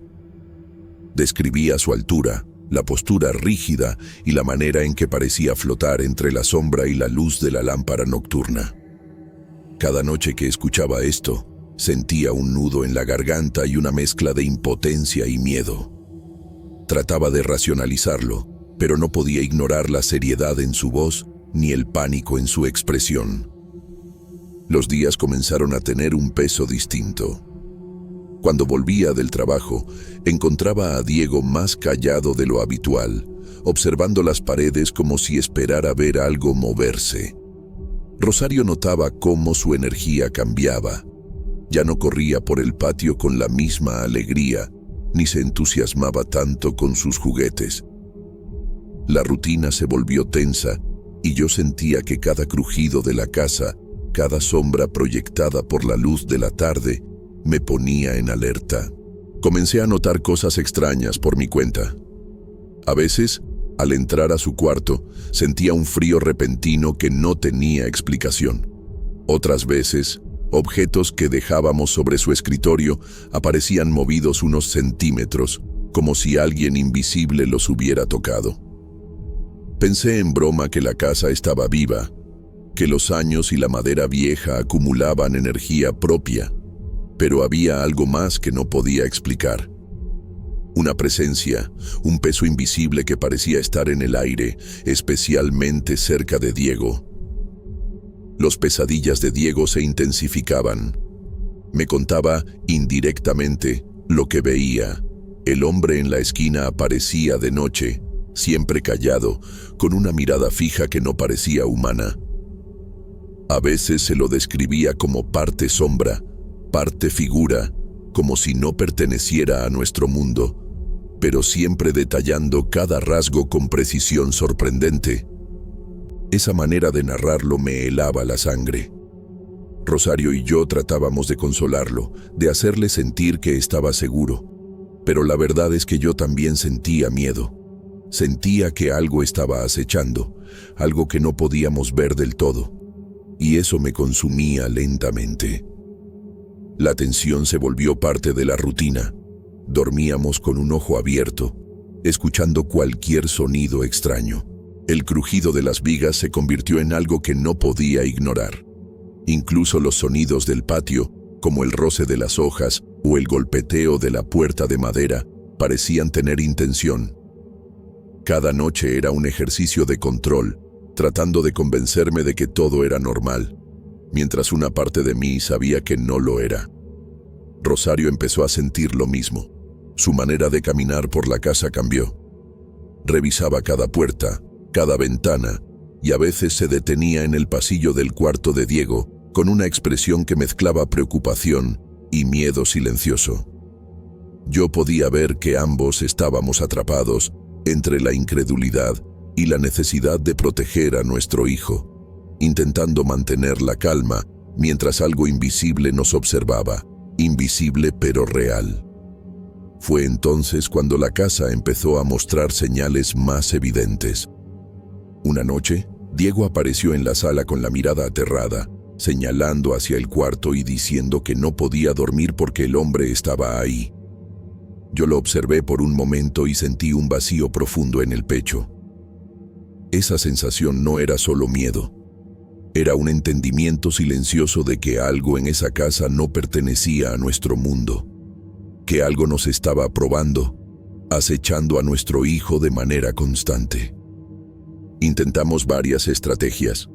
Describía su altura, la postura rígida y la manera en que parecía flotar entre la sombra y la luz de la lámpara nocturna. Cada noche que escuchaba esto, sentía un nudo en la garganta y una mezcla de impotencia y miedo. Trataba de racionalizarlo, pero no podía ignorar la seriedad en su voz ni el pánico en su expresión. Los días comenzaron a tener un peso distinto. Cuando volvía del trabajo, encontraba a Diego más callado de lo habitual, observando las paredes como si esperara ver algo moverse. Rosario notaba cómo su energía cambiaba. Ya no corría por el patio con la misma alegría, ni se entusiasmaba tanto con sus juguetes. La rutina se volvió tensa y yo sentía que cada crujido de la casa, cada sombra proyectada por la luz de la tarde, me ponía en alerta. Comencé a notar cosas extrañas por mi cuenta. A veces, al entrar a su cuarto, sentía un frío repentino que no tenía explicación. Otras veces, objetos que dejábamos sobre su escritorio aparecían movidos unos centímetros, como si alguien invisible los hubiera tocado. Pensé en broma que la casa estaba viva, que los años y la madera vieja acumulaban energía propia, pero había algo más que no podía explicar. Una presencia, un peso invisible que parecía estar en el aire, especialmente cerca de Diego. Las pesadillas de Diego se intensificaban. Me contaba indirectamente lo que veía. El hombre en la esquina aparecía de noche, siempre callado, con una mirada fija que no parecía humana. A veces se lo describía como parte sombra, parte figura, como si no perteneciera a nuestro mundo, pero siempre detallando cada rasgo con precisión sorprendente. Esa manera de narrarlo me helaba la sangre. Rosario y yo tratábamos de consolarlo, de hacerle sentir que estaba seguro, pero la verdad es que yo también sentía miedo. Sentía que algo estaba acechando, algo que no podíamos ver del todo, y eso me consumía lentamente. La tensión se volvió parte de la rutina. Dormíamos con un ojo abierto, escuchando cualquier sonido extraño. El crujido de las vigas se convirtió en algo que no podía ignorar. Incluso los sonidos del patio, como el roce de las hojas o el golpeteo de la puerta de madera, parecían tener intención. Cada noche era un ejercicio de control, tratando de convencerme de que todo era normal, mientras una parte de mí sabía que no lo era. Rosario empezó a sentir lo mismo. Su manera de caminar por la casa cambió. Revisaba cada puerta, cada ventana, y a veces se detenía en el pasillo del cuarto de Diego, con una expresión que mezclaba preocupación y miedo silencioso. Yo podía ver que ambos estábamos atrapados entre la incredulidad y la necesidad de proteger a nuestro hijo, intentando mantener la calma mientras algo invisible nos observaba, invisible pero real. Fue entonces cuando la casa empezó a mostrar señales más evidentes. Una noche, Diego apareció en la sala con la mirada aterrada, señalando hacia el cuarto y diciendo que no podía dormir porque el hombre estaba ahí. Yo lo observé por un momento y sentí un vacío profundo en el pecho. Esa sensación no era solo miedo. Era un entendimiento silencioso de que algo en esa casa no pertenecía a nuestro mundo, que algo nos estaba probando, acechando a nuestro hijo de manera constante. Intentamos varias estrategias: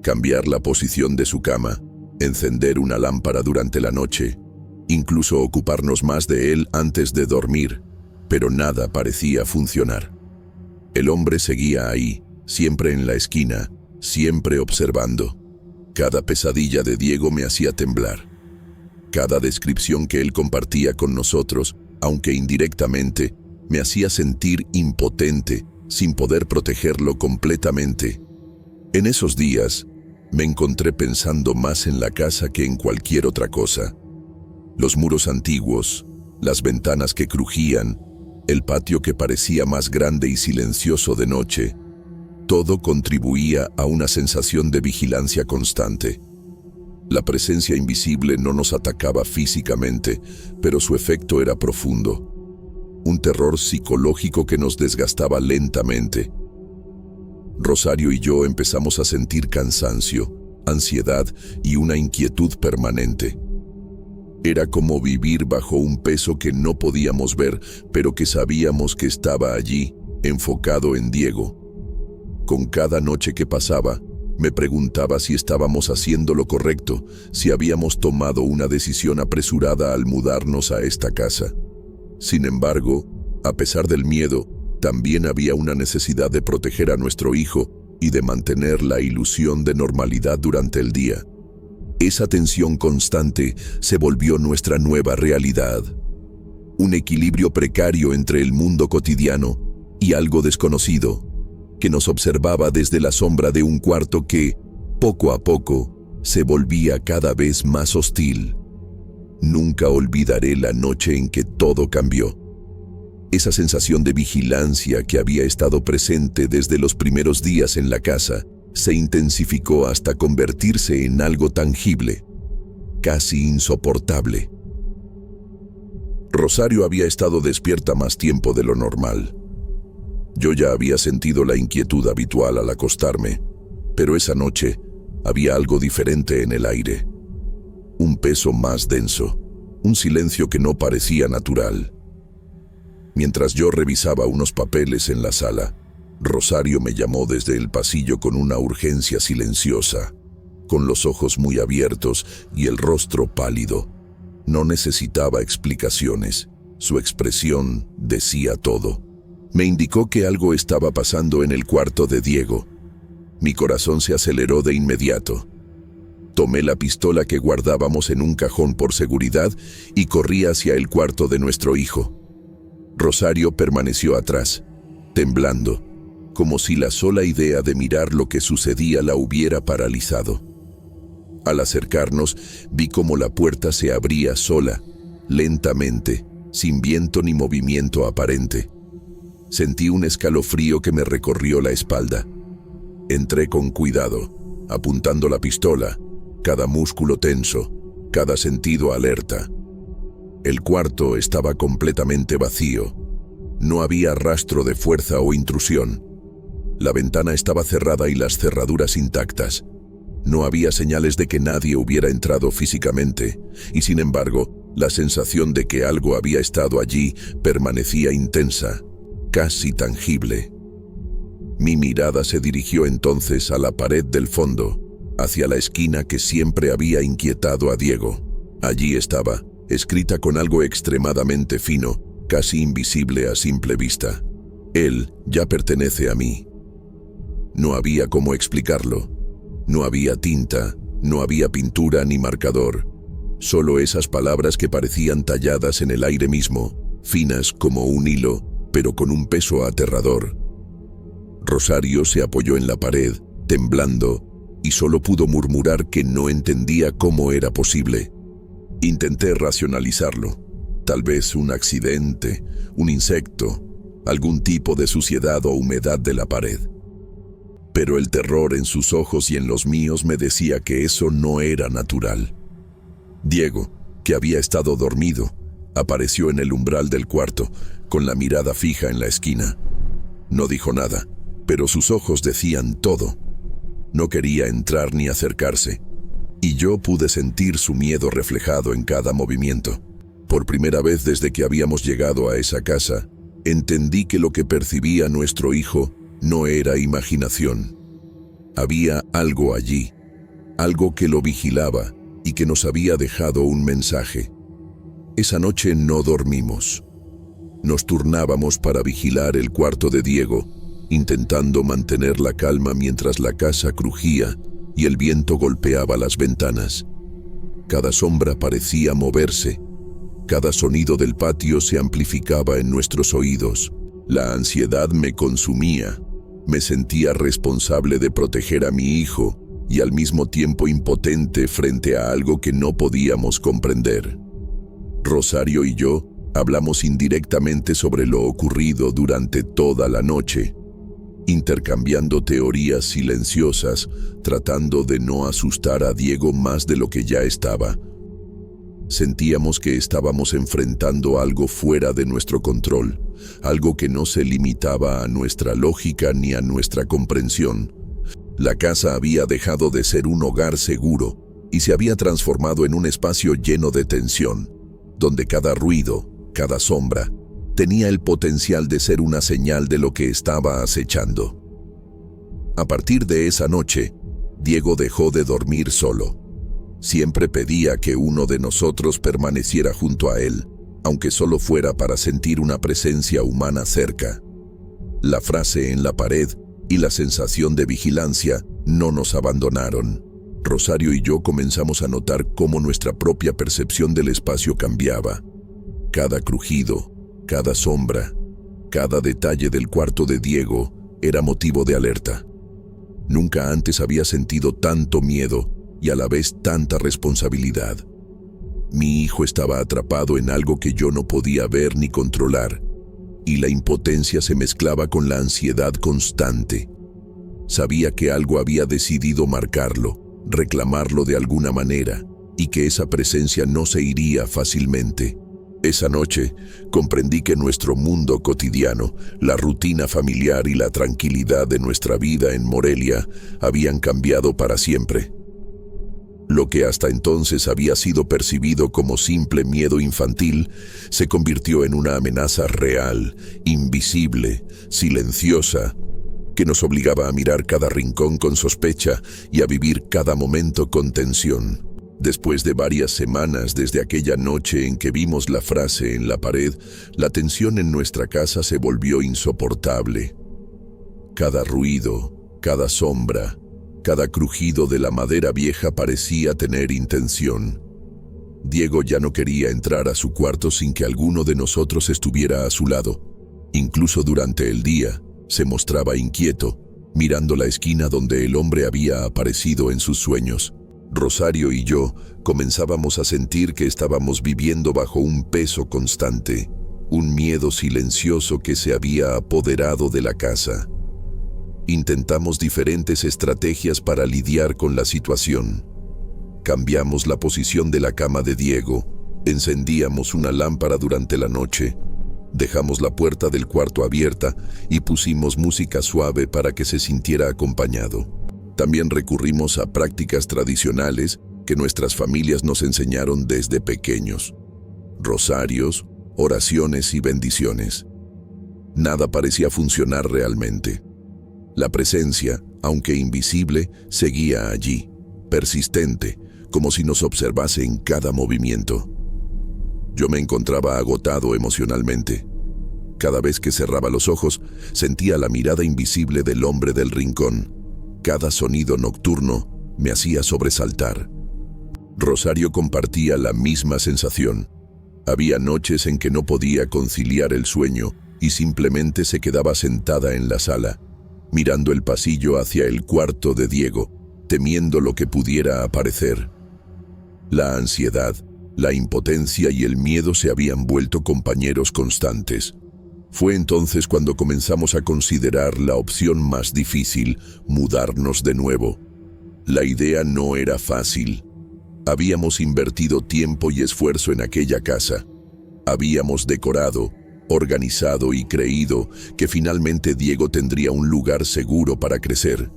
cambiar la posición de su cama, encender una lámpara durante la noche, incluso ocuparnos más de él antes de dormir, pero nada parecía funcionar. El hombre seguía ahí, siempre en la esquina, siempre observando. Cada pesadilla de Diego me hacía temblar. Cada descripción que él compartía con nosotros, aunque indirectamente, me hacía sentir impotente, sin poder protegerlo completamente. En esos días, me encontré pensando más en la casa que en cualquier otra cosa. Los muros antiguos, las ventanas que crujían, el patio que parecía más grande y silencioso de noche. Todo contribuía a una sensación de vigilancia constante. La presencia invisible no nos atacaba físicamente, pero su efecto era profundo. Un terror psicológico que nos desgastaba lentamente. Rosario y yo empezamos a sentir cansancio, ansiedad y una inquietud permanente. Era como vivir bajo un peso que no podíamos ver, pero que sabíamos que estaba allí, enfocado en Diego. Con cada noche que pasaba, me preguntaba si estábamos haciendo lo correcto, si habíamos tomado una decisión apresurada al mudarnos a esta casa. Sin embargo, a pesar del miedo, también había una necesidad de proteger a nuestro hijo y de mantener la ilusión de normalidad durante el día. Esa tensión constante se volvió nuestra nueva realidad. Un equilibrio precario entre el mundo cotidiano y algo desconocido, que nos observaba desde la sombra de un cuarto que, poco a poco, se volvía cada vez más hostil. Nunca olvidaré la noche en que todo cambió. Esa sensación de vigilancia que había estado presente desde los primeros días en la casa se intensificó hasta convertirse en algo tangible, casi insoportable. Rosario había estado despierta más tiempo de lo normal. Yo ya había sentido la inquietud habitual al acostarme, pero esa noche había algo diferente en el aire. Un peso más denso, un silencio que no parecía natural. Mientras yo revisaba unos papeles en la sala, Rosario me llamó desde el pasillo con una urgencia silenciosa, con los ojos muy abiertos y el rostro pálido. No necesitaba explicaciones, su expresión decía todo. Me indicó que algo estaba pasando en el cuarto de Diego. Mi corazón se aceleró de inmediato. Tomé la pistola que guardábamos en un cajón por seguridad y corrí hacia el cuarto de nuestro hijo. Rosario permaneció atrás, temblando, como si la sola idea de mirar lo que sucedía la hubiera paralizado. Al acercarnos, vi cómo la puerta se abría sola, lentamente, sin viento ni movimiento aparente. Sentí un escalofrío que me recorrió la espalda. Entré con cuidado, apuntando la pistola, cada músculo tenso, cada sentido alerta. El cuarto estaba completamente vacío. No había rastro de fuerza o intrusión. La ventana estaba cerrada y las cerraduras intactas. No había señales de que nadie hubiera entrado físicamente, y sin embargo, la sensación de que algo había estado allí permanecía intensa, casi tangible. Mi mirada se dirigió entonces a la pared del fondo, hacia la esquina que siempre había inquietado a Diego. Allí estaba, escrita con algo extremadamente fino, casi invisible a simple vista: Él ya pertenece a mí. No había cómo explicarlo. No había tinta, no había pintura ni marcador. Solo esas palabras que parecían talladas en el aire mismo, finas como un hilo, pero con un peso aterrador. Rosario se apoyó en la pared, temblando, y solo pudo murmurar que no entendía cómo era posible. Intenté racionalizarlo. Tal vez un accidente, un insecto, algún tipo de suciedad o humedad de la pared. Pero el terror en sus ojos y en los míos me decía que eso no era natural. Diego, que había estado dormido, apareció en el umbral del cuarto, con la mirada fija en la esquina. No dijo nada, pero sus ojos decían todo. No quería entrar ni acercarse, y yo pude sentir su miedo reflejado en cada movimiento. Por primera vez desde que habíamos llegado a esa casa, entendí que lo que percibía nuestro hijo no era imaginación. Había algo allí, algo que lo vigilaba y que nos había dejado un mensaje. Esa noche no dormimos. Nos turnábamos para vigilar el cuarto de Diego, intentando mantener la calma mientras la casa crujía y el viento golpeaba las ventanas. Cada sombra parecía moverse. Cada sonido del patio se amplificaba en nuestros oídos. La ansiedad me consumía. Me sentía responsable de proteger a mi hijo y al mismo tiempo impotente frente a algo que no podíamos comprender. Rosario y yo hablamos indirectamente sobre lo ocurrido durante toda la noche. intercambiando teorías silenciosas, tratando de no asustar a Diego más de lo que ya estaba. Sentíamos que estábamos enfrentando algo fuera de nuestro control, algo que no se limitaba a nuestra lógica ni a nuestra comprensión. La casa había dejado de ser un hogar seguro y se había transformado en un espacio lleno de tensión, donde cada ruido, cada sombra, tenía el potencial de ser una señal de lo que estaba acechando. A partir de esa noche, Diego dejó de dormir solo. Siempre pedía que uno de nosotros permaneciera junto a él, aunque solo fuera para sentir una presencia humana cerca. La frase en la pared y la sensación de vigilancia no nos abandonaron. Rosario y yo comenzamos a notar cómo nuestra propia percepción del espacio cambiaba. Cada crujido, cada sombra, cada detalle del cuarto de Diego era motivo de alerta. Nunca antes había sentido tanto miedo y a la vez tanta responsabilidad. Mi hijo estaba atrapado en algo que yo no podía ver ni controlar, y la impotencia se mezclaba con la ansiedad constante. Sabía que algo había decidido marcarlo, reclamarlo de alguna manera, y que esa presencia no se iría fácilmente. Esa noche comprendí que nuestro mundo cotidiano, la rutina familiar y la tranquilidad de nuestra vida en Morelia habían cambiado para siempre. Lo que hasta entonces había sido percibido como simple miedo infantil se convirtió en una amenaza real, invisible, silenciosa, que nos obligaba a mirar cada rincón con sospecha y a vivir cada momento con tensión. Después de varias semanas desde aquella noche en que vimos la frase en la pared, la tensión en nuestra casa se volvió insoportable. Cada ruido, cada sombra, cada crujido de la madera vieja parecía tener intención. Diego ya no quería entrar a su cuarto sin que alguno de nosotros estuviera a su lado. Incluso durante el día, se mostraba inquieto, mirando la esquina donde el hombre había aparecido en sus sueños. Rosario y yo comenzábamos a sentir que estábamos viviendo bajo un peso constante, un miedo silencioso que se había apoderado de la casa. Intentamos diferentes estrategias para lidiar con la situación. Cambiamos la posición de la cama de Diego, encendíamos una lámpara durante la noche, dejamos la puerta del cuarto abierta y pusimos música suave para que se sintiera acompañado. También recurrimos a prácticas tradicionales que nuestras familias nos enseñaron desde pequeños: rosarios, oraciones y bendiciones. Nada parecía funcionar realmente. La presencia, aunque invisible, seguía allí, persistente, como si nos observase en cada movimiento. Yo me encontraba agotado emocionalmente. Cada vez que cerraba los ojos, sentía la mirada invisible del hombre del rincón. Cada sonido nocturno me hacía sobresaltar. Rosario compartía la misma sensación. Había noches en que no podía conciliar el sueño y simplemente se quedaba sentada en la sala, mirando el pasillo hacia el cuarto de Diego, temiendo lo que pudiera aparecer. La ansiedad, la impotencia y el miedo se habían vuelto compañeros constantes. Fue entonces cuando comenzamos a considerar la opción más difícil: mudarnos de nuevo. La idea no era fácil. Habíamos invertido tiempo y esfuerzo en aquella casa. Habíamos decorado, organizado y creído que finalmente Diego tendría un lugar seguro para crecer.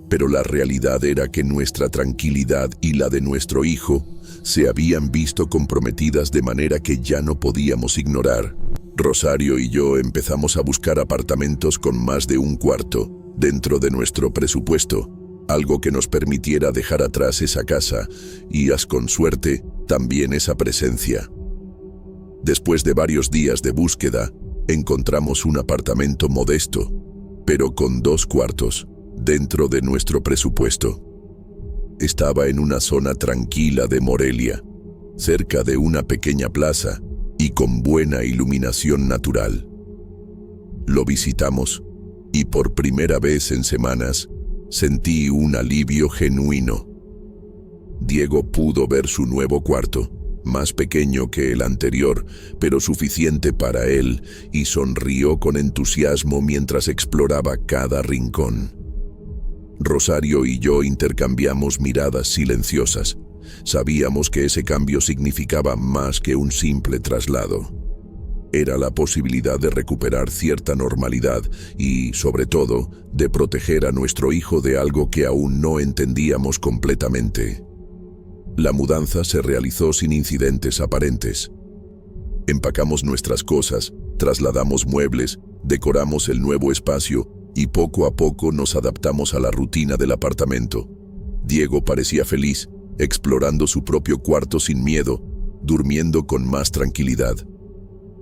Pero la realidad era que nuestra tranquilidad y la de nuestro hijo se habían visto comprometidas de manera que ya no podíamos ignorar. Rosario y yo empezamos a buscar apartamentos con más de un cuarto, dentro de nuestro presupuesto, algo que nos permitiera dejar atrás esa casa y, con suerte, también esa presencia. Después de varios días de búsqueda, encontramos un apartamento modesto, pero con 2 cuartos, dentro de nuestro presupuesto. Estaba en una zona tranquila de Morelia, cerca de una pequeña plaza y con buena iluminación natural. Lo visitamos y por primera vez en semanas sentí un alivio genuino. Diego pudo ver su nuevo cuarto, más pequeño que el anterior, pero suficiente para él, y sonrió con entusiasmo mientras exploraba cada rincón. Rosario y yo intercambiamos miradas silenciosas. Sabíamos que ese cambio significaba más que un simple traslado. Era la posibilidad de recuperar cierta normalidad y, sobre todo, de proteger a nuestro hijo de algo que aún no entendíamos completamente. La mudanza se realizó sin incidentes aparentes. Empacamos nuestras cosas, trasladamos muebles, decoramos el nuevo espacio y poco a poco nos adaptamos a la rutina del apartamento. Diego parecía feliz, explorando su propio cuarto sin miedo, durmiendo con más tranquilidad.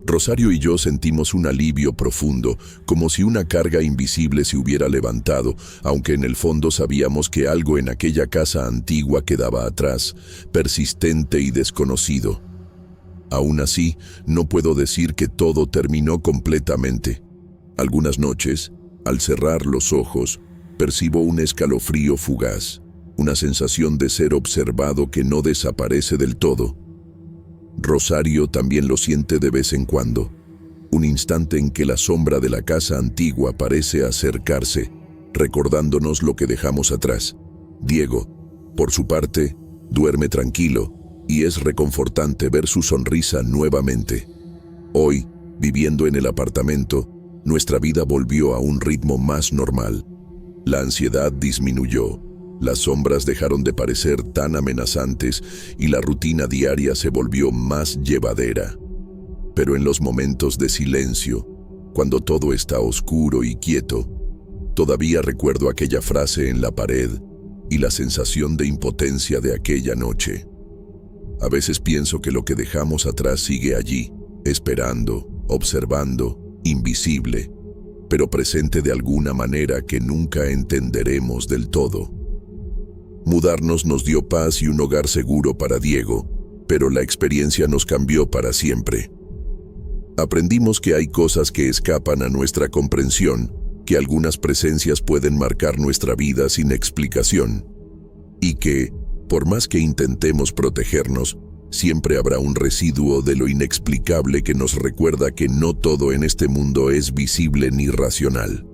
Rosario y yo sentimos un alivio profundo, como si una carga invisible se hubiera levantado, aunque en el fondo sabíamos que algo en aquella casa antigua quedaba atrás, persistente y desconocido. Aún así, no puedo decir que todo terminó completamente. Algunas noches, al cerrar los ojos, percibo un escalofrío fugaz, una sensación de ser observado que no desaparece del todo. Rosario también lo siente de vez en cuando, un instante en que la sombra de la casa antigua parece acercarse, recordándonos lo que dejamos atrás. Diego, por su parte, duerme tranquilo y es reconfortante ver su sonrisa nuevamente. Hoy, viviendo en el apartamento, nuestra vida volvió a un ritmo más normal. La ansiedad disminuyó. Las sombras dejaron de parecer tan amenazantes y la rutina diaria se volvió más llevadera. Pero en los momentos de silencio, cuando todo está oscuro y quieto, todavía recuerdo aquella frase en la pared y la sensación de impotencia de aquella noche. A veces pienso que lo que dejamos atrás sigue allí, esperando, observando, invisible, pero presente de alguna manera que nunca entenderemos del todo. Mudarnos nos dio paz y un hogar seguro para Diego, pero la experiencia nos cambió para siempre. Aprendimos que hay cosas que escapan a nuestra comprensión, que algunas presencias pueden marcar nuestra vida sin explicación, y que, por más que intentemos protegernos, siempre habrá un residuo de lo inexplicable que nos recuerda que no todo en este mundo es visible ni racional.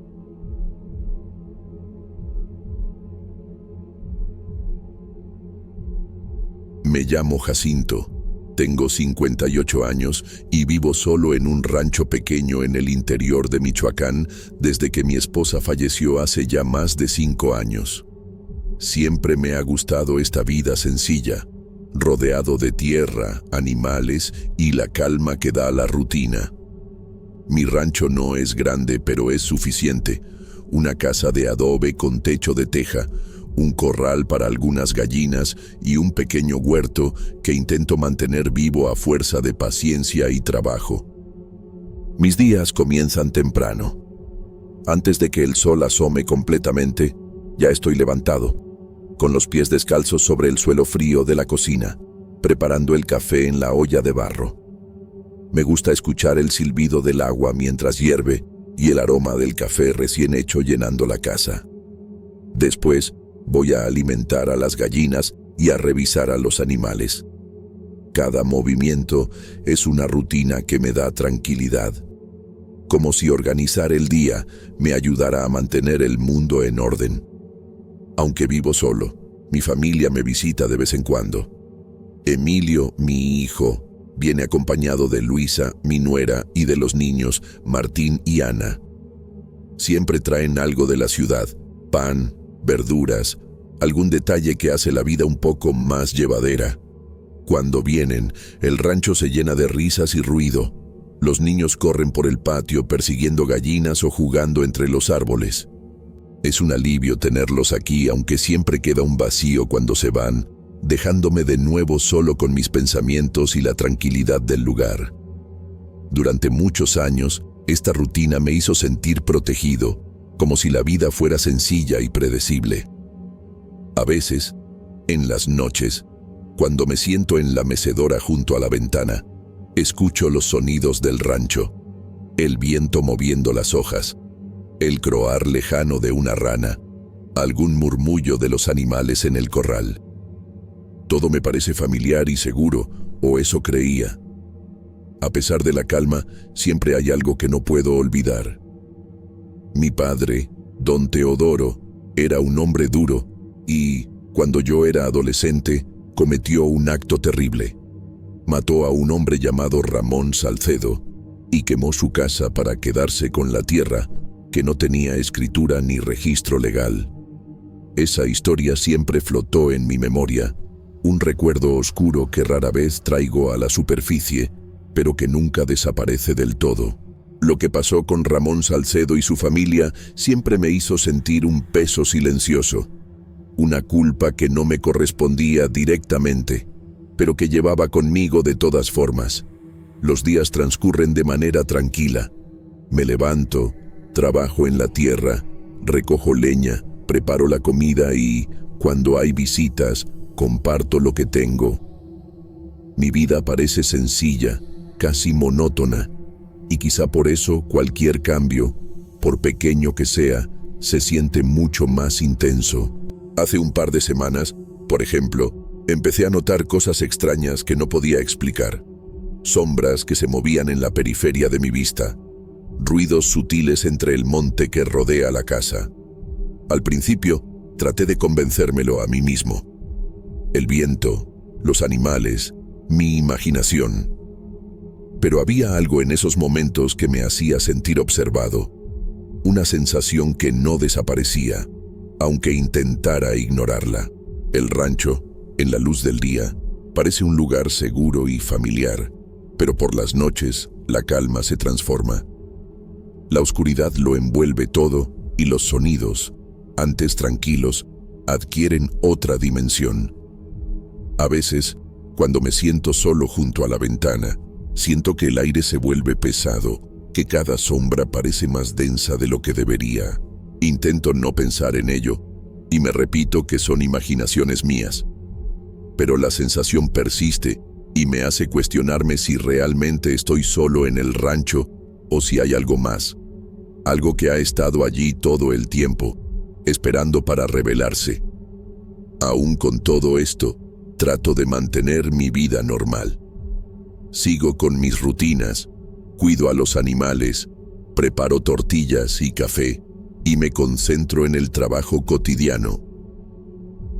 Me llamo Jacinto, tengo 58 años y vivo solo en un rancho pequeño en el interior de Michoacán desde que mi esposa falleció hace ya más de 5 años. Siempre me ha gustado esta vida sencilla, rodeado de tierra, animales y la calma que da la rutina. Mi rancho no es grande, pero es suficiente. Una casa de adobe con techo de teja, un corral para algunas gallinas y un pequeño huerto que intento mantener vivo a fuerza de paciencia y trabajo. Mis días comienzan temprano. Antes de que el sol asome completamente, ya estoy levantado, con los pies descalzos sobre el suelo frío de la cocina, preparando el café en la olla de barro. Me gusta escuchar el silbido del agua mientras hierve y el aroma del café recién hecho llenando la casa. Después, voy a alimentar a las gallinas y a revisar a los animales. Cada movimiento es una rutina que me da tranquilidad, como si organizar el día me ayudara a mantener el mundo en orden. Aunque vivo solo, mi familia me visita de vez en cuando. Emilio, mi hijo, viene acompañado de Luisa, mi nuera, y de los niños, Martín y Ana. Siempre traen algo de la ciudad, pan, verduras, algún detalle que hace la vida un poco más llevadera. Cuando vienen, el rancho se llena de risas y ruido. Los niños corren por el patio persiguiendo gallinas o jugando entre los árboles. Es un alivio tenerlos aquí, aunque siempre queda un vacío cuando se van, dejándome de nuevo solo con mis pensamientos y la tranquilidad del lugar. Durante muchos años, esta rutina me hizo sentir protegido, como si la vida fuera sencilla y predecible. A veces, en las noches, cuando me siento en la mecedora junto a la ventana, escucho los sonidos del rancho, el viento moviendo las hojas, el croar lejano de una rana, algún murmullo de los animales en el corral. Todo me parece familiar y seguro, o eso creía. A pesar de la calma, siempre hay algo que no puedo olvidar. Mi padre, don Teodoro, era un hombre duro y, cuando yo era adolescente, cometió un acto terrible. Mató a un hombre llamado Ramón Salcedo y quemó su casa para quedarse con la tierra, que no tenía escritura ni registro legal. Esa historia siempre flotó en mi memoria, un recuerdo oscuro que rara vez traigo a la superficie, pero que nunca desaparece del todo. Lo que pasó con Ramón Salcedo y su familia siempre me hizo sentir un peso silencioso, una culpa que no me correspondía directamente, pero que llevaba conmigo de todas formas. Los días transcurren de manera tranquila. Me levanto, trabajo en la tierra, recojo leña, preparo la comida y, cuando hay visitas, comparto lo que tengo. Mi vida parece sencilla, casi monótona, y quizá por eso cualquier cambio, por pequeño que sea, se siente mucho más intenso. Hace un par de semanas, por ejemplo, empecé a notar cosas extrañas que no podía explicar. Sombras que se movían en la periferia de mi vista, ruidos sutiles entre el monte que rodea la casa. Al principio, traté de convencérmelo a mí mismo. El viento, los animales, mi imaginación. Pero había algo en esos momentos que me hacía sentir observado, una sensación que no desaparecía, aunque intentara ignorarla. El rancho, en la luz del día, parece un lugar seguro y familiar, pero por las noches la calma se transforma. La oscuridad lo envuelve todo y los sonidos, antes tranquilos, adquieren otra dimensión. A veces, cuando me siento solo junto a la ventana, siento que el aire se vuelve pesado, que cada sombra parece más densa de lo que debería. Intento no pensar en ello, y me repito que son imaginaciones mías. Pero la sensación persiste y me hace cuestionarme si realmente estoy solo en el rancho o si hay algo más. Algo que ha estado allí todo el tiempo, esperando para revelarse. Aún con todo esto, trato de mantener mi vida normal. Sigo con mis rutinas, cuido a los animales, preparo tortillas y café, y me concentro en el trabajo cotidiano.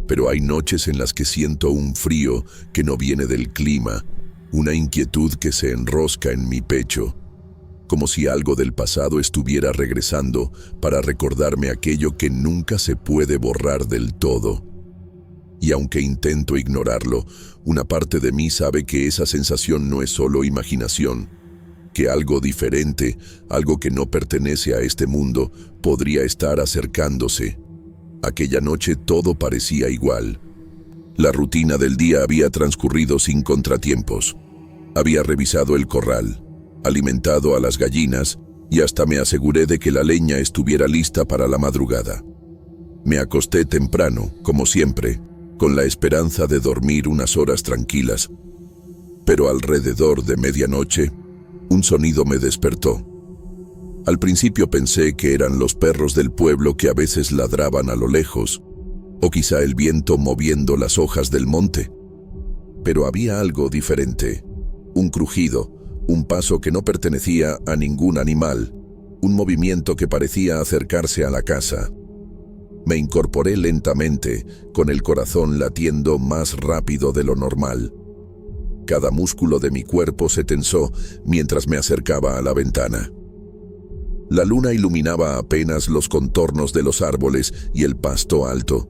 Pero hay noches en las que siento un frío que no viene del clima, una inquietud que se enrosca en mi pecho, como si algo del pasado estuviera regresando para recordarme aquello que nunca se puede borrar del todo. Y aunque intento ignorarlo, una parte de mí sabe que esa sensación no es solo imaginación, que algo diferente, algo que no pertenece a este mundo, podría estar acercándose. Aquella noche todo parecía igual. La rutina del día había transcurrido sin contratiempos. Había revisado el corral, alimentado a las gallinas y hasta me aseguré de que la leña estuviera lista para la madrugada. Me acosté temprano, como siempre, con la esperanza de dormir unas horas tranquilas. Pero alrededor de medianoche, un sonido me despertó. Al principio pensé que eran los perros del pueblo que a veces ladraban a lo lejos, o quizá el viento moviendo las hojas del monte. Pero había algo diferente, un crujido, un paso que no pertenecía a ningún animal, un movimiento que parecía acercarse a la casa. Me incorporé lentamente, con el corazón latiendo más rápido de lo normal. Cada músculo de mi cuerpo se tensó mientras me acercaba a la ventana. La luna iluminaba apenas los contornos de los árboles y el pasto alto,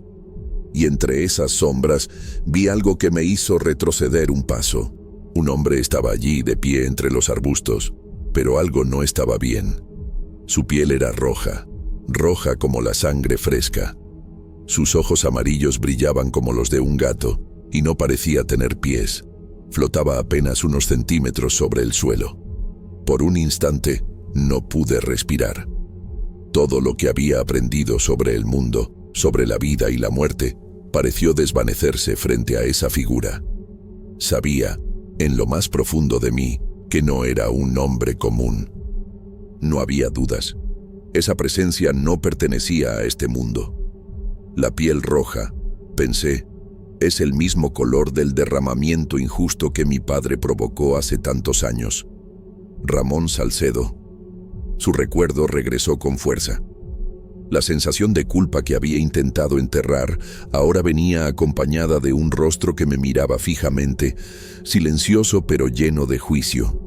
y entre esas sombras vi algo que me hizo retroceder un paso. Un hombre estaba allí de pie entre los arbustos, pero algo no estaba bien. Su piel era roja, roja como la sangre fresca. Sus ojos amarillos brillaban como los de un gato y no parecía tener pies. Flotaba apenas unos centímetros sobre el suelo. Por un instante, no pude respirar. Todo lo que había aprendido sobre el mundo, sobre la vida y la muerte, pareció desvanecerse frente a esa figura. Sabía, en lo más profundo de mí, que no era un hombre común. No había dudas. Esa presencia no pertenecía a este mundo. La piel roja, pensé, Es el mismo color del derramamiento injusto que mi padre provocó hace tantos años. Ramón Salcedo. Su recuerdo regresó con fuerza. La sensación de culpa que había intentado enterrar ahora venía acompañada de un rostro que me miraba fijamente, silencioso pero lleno de juicio.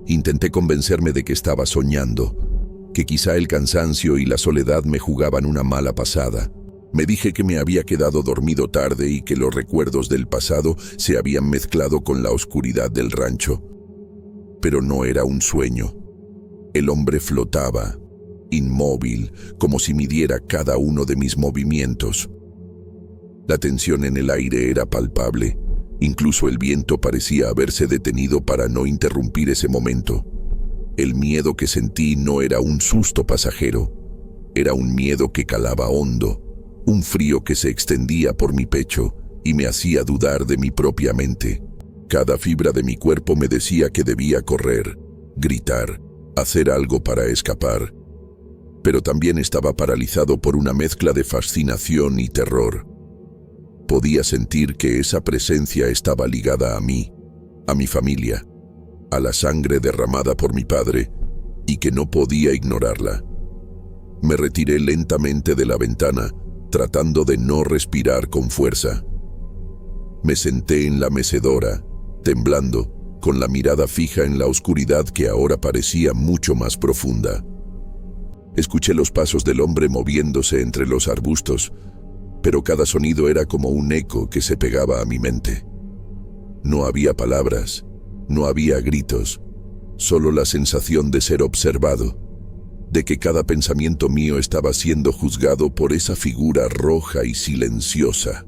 Intenté convencerme de que estaba soñando, que quizá el cansancio y la soledad me jugaban una mala pasada. Me dije que me había quedado dormido tarde y que los recuerdos del pasado se habían mezclado con la oscuridad del rancho. Pero no era un sueño. El hombre flotaba, inmóvil, como si midiera cada uno de mis movimientos. La tensión en el aire era palpable. Incluso el viento parecía haberse detenido para no interrumpir ese momento. El miedo que sentí no era un susto pasajero. Era un miedo que calaba hondo, un frío que se extendía por mi pecho y me hacía dudar de mi propia mente. Cada fibra de mi cuerpo me decía que debía correr, gritar, hacer algo para escapar. Pero también estaba paralizado por una mezcla de fascinación y terror. Podía sentir que esa presencia estaba ligada a mí, a mi familia, a la sangre derramada por mi padre, y que no podía ignorarla. Me retiré lentamente de la ventana, tratando de no respirar con fuerza. Me senté en la mecedora, temblando, con la mirada fija en la oscuridad que ahora parecía mucho más profunda. Escuché los pasos del hombre moviéndose entre los arbustos, pero cada sonido era como un eco que se pegaba a mi mente. No había palabras, no había gritos, solo la sensación de ser observado, de que cada pensamiento mío estaba siendo juzgado por esa figura roja y silenciosa.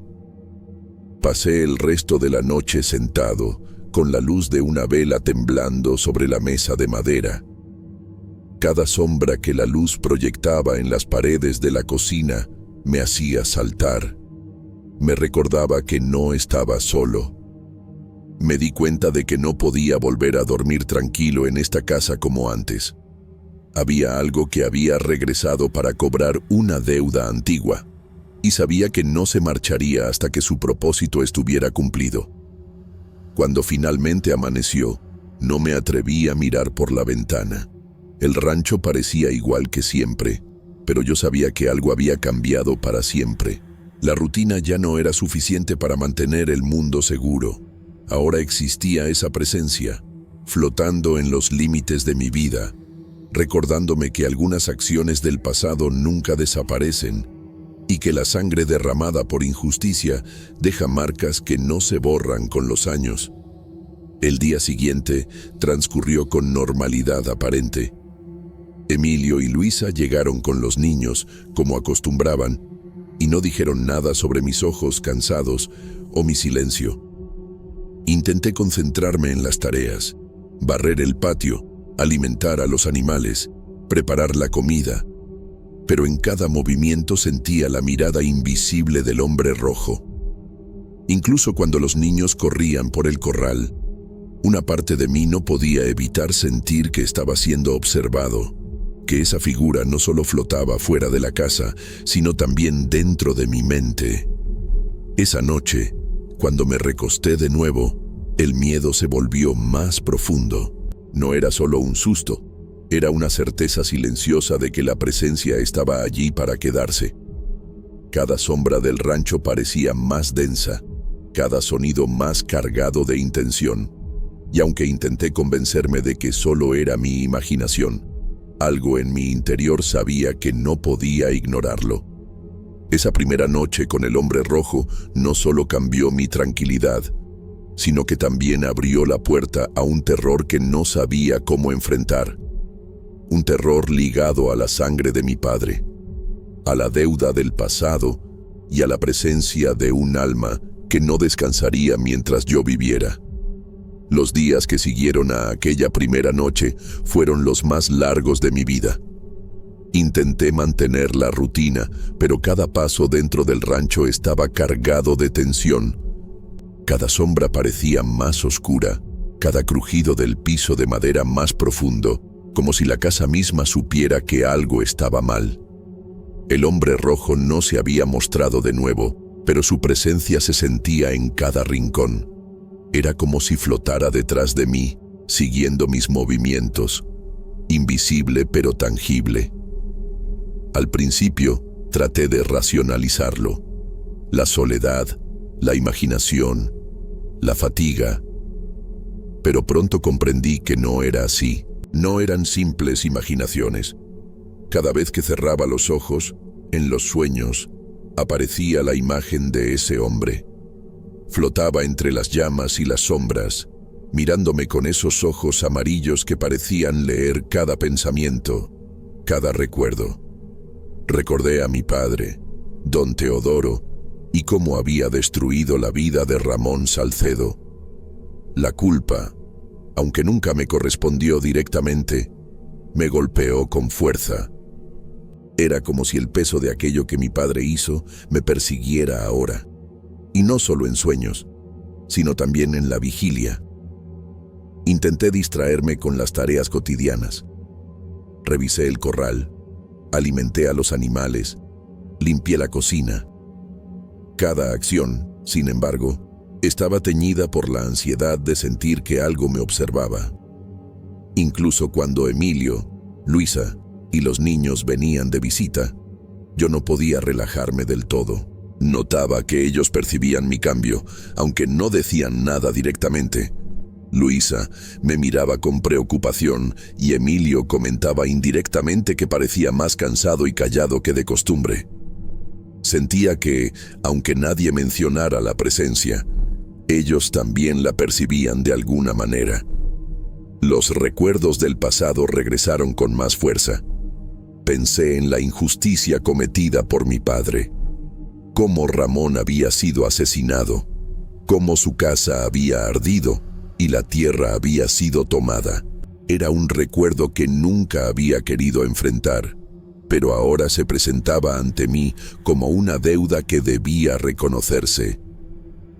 Pasé el resto de la noche sentado, con la luz de una vela temblando sobre la mesa de madera. Cada sombra que la luz proyectaba en las paredes de la cocina me hacía saltar. Me recordaba que no estaba solo. Me di cuenta de que no podía volver a dormir tranquilo en esta casa como antes. Había algo que había regresado para cobrar una deuda antigua, y sabía que no se marcharía hasta que su propósito estuviera cumplido. Cuando finalmente amaneció, no me atreví a mirar por la ventana. El rancho parecía igual que siempre, pero yo sabía que algo había cambiado para siempre. La rutina ya no era suficiente para mantener el mundo seguro. Ahora existía esa presencia, flotando en los límites de mi vida, recordándome que algunas acciones del pasado nunca desaparecen y que la sangre derramada por injusticia deja marcas que no se borran con los años. El día siguiente transcurrió con normalidad aparente. Emilio y Luisa llegaron con los niños, como acostumbraban, y no dijeron nada sobre mis ojos cansados o mi silencio. Intenté concentrarme en las tareas, barrer el patio, alimentar a los animales, preparar la comida, pero en cada movimiento sentía la mirada invisible del hombre rojo. Incluso cuando los niños corrían por el corral, una parte de mí no podía evitar sentir que estaba siendo observado, que esa figura no solo flotaba fuera de la casa, sino también dentro de mi mente. Esa noche, cuando me recosté de nuevo, el miedo se volvió más profundo. No era solo un susto, era una certeza silenciosa de que la presencia estaba allí para quedarse. Cada sombra del rancho parecía más densa, cada sonido más cargado de intención. Y aunque intenté convencerme de que solo era mi imaginación, algo en mi interior sabía que no podía ignorarlo. Esa primera noche con el hombre rojo no solo cambió mi tranquilidad, sino que también abrió la puerta a un terror que no sabía cómo enfrentar. Un terror ligado a la sangre de mi padre, a la deuda del pasado y a la presencia de un alma que no descansaría mientras yo viviera. Los días que siguieron a aquella primera noche fueron los más largos de mi vida. Intenté mantener la rutina, pero cada paso dentro del rancho estaba cargado de tensión. Cada sombra parecía más oscura, cada crujido del piso de madera más profundo, como si la casa misma supiera que algo estaba mal. El hombre rojo no se había mostrado de nuevo, pero su presencia se sentía en cada rincón. Era como si flotara detrás de mí, siguiendo mis movimientos, invisible pero tangible. Al principio, traté de racionalizarlo. La soledad, la imaginación, la fatiga. Pero pronto comprendí que no era así. No eran simples imaginaciones. Cada vez que cerraba los ojos, en los sueños, aparecía la imagen de ese hombre. Flotaba entre las llamas y las sombras, mirándome con esos ojos amarillos que parecían leer cada pensamiento, cada recuerdo. Recordé a mi padre, don Teodoro, y cómo había destruido la vida de Ramón Salcedo. La culpa, aunque nunca me correspondió directamente, me golpeó con fuerza. Era como si el peso de aquello que mi padre hizo me persiguiera ahora. Y no solo en sueños, sino también en la vigilia. Intenté distraerme con las tareas cotidianas. Revisé el corral, alimenté a los animales, limpié la cocina. Cada acción, sin embargo, estaba teñida por la ansiedad de sentir que algo me observaba. Incluso cuando Emilio, Luisa y los niños venían de visita, yo no podía relajarme del todo. Notaba que ellos percibían mi cambio, aunque no decían nada directamente. Luisa me miraba con preocupación y Emilio comentaba indirectamente que parecía más cansado y callado que de costumbre. Sentía que, aunque nadie mencionara la presencia, ellos también la percibían de alguna manera. Los recuerdos del pasado regresaron con más fuerza. Pensé en la injusticia cometida por mi padre. Cómo Ramón había sido asesinado, cómo su casa había ardido y la tierra había sido tomada. Era un recuerdo que nunca había querido enfrentar, pero ahora se presentaba ante mí como una deuda que debía reconocerse.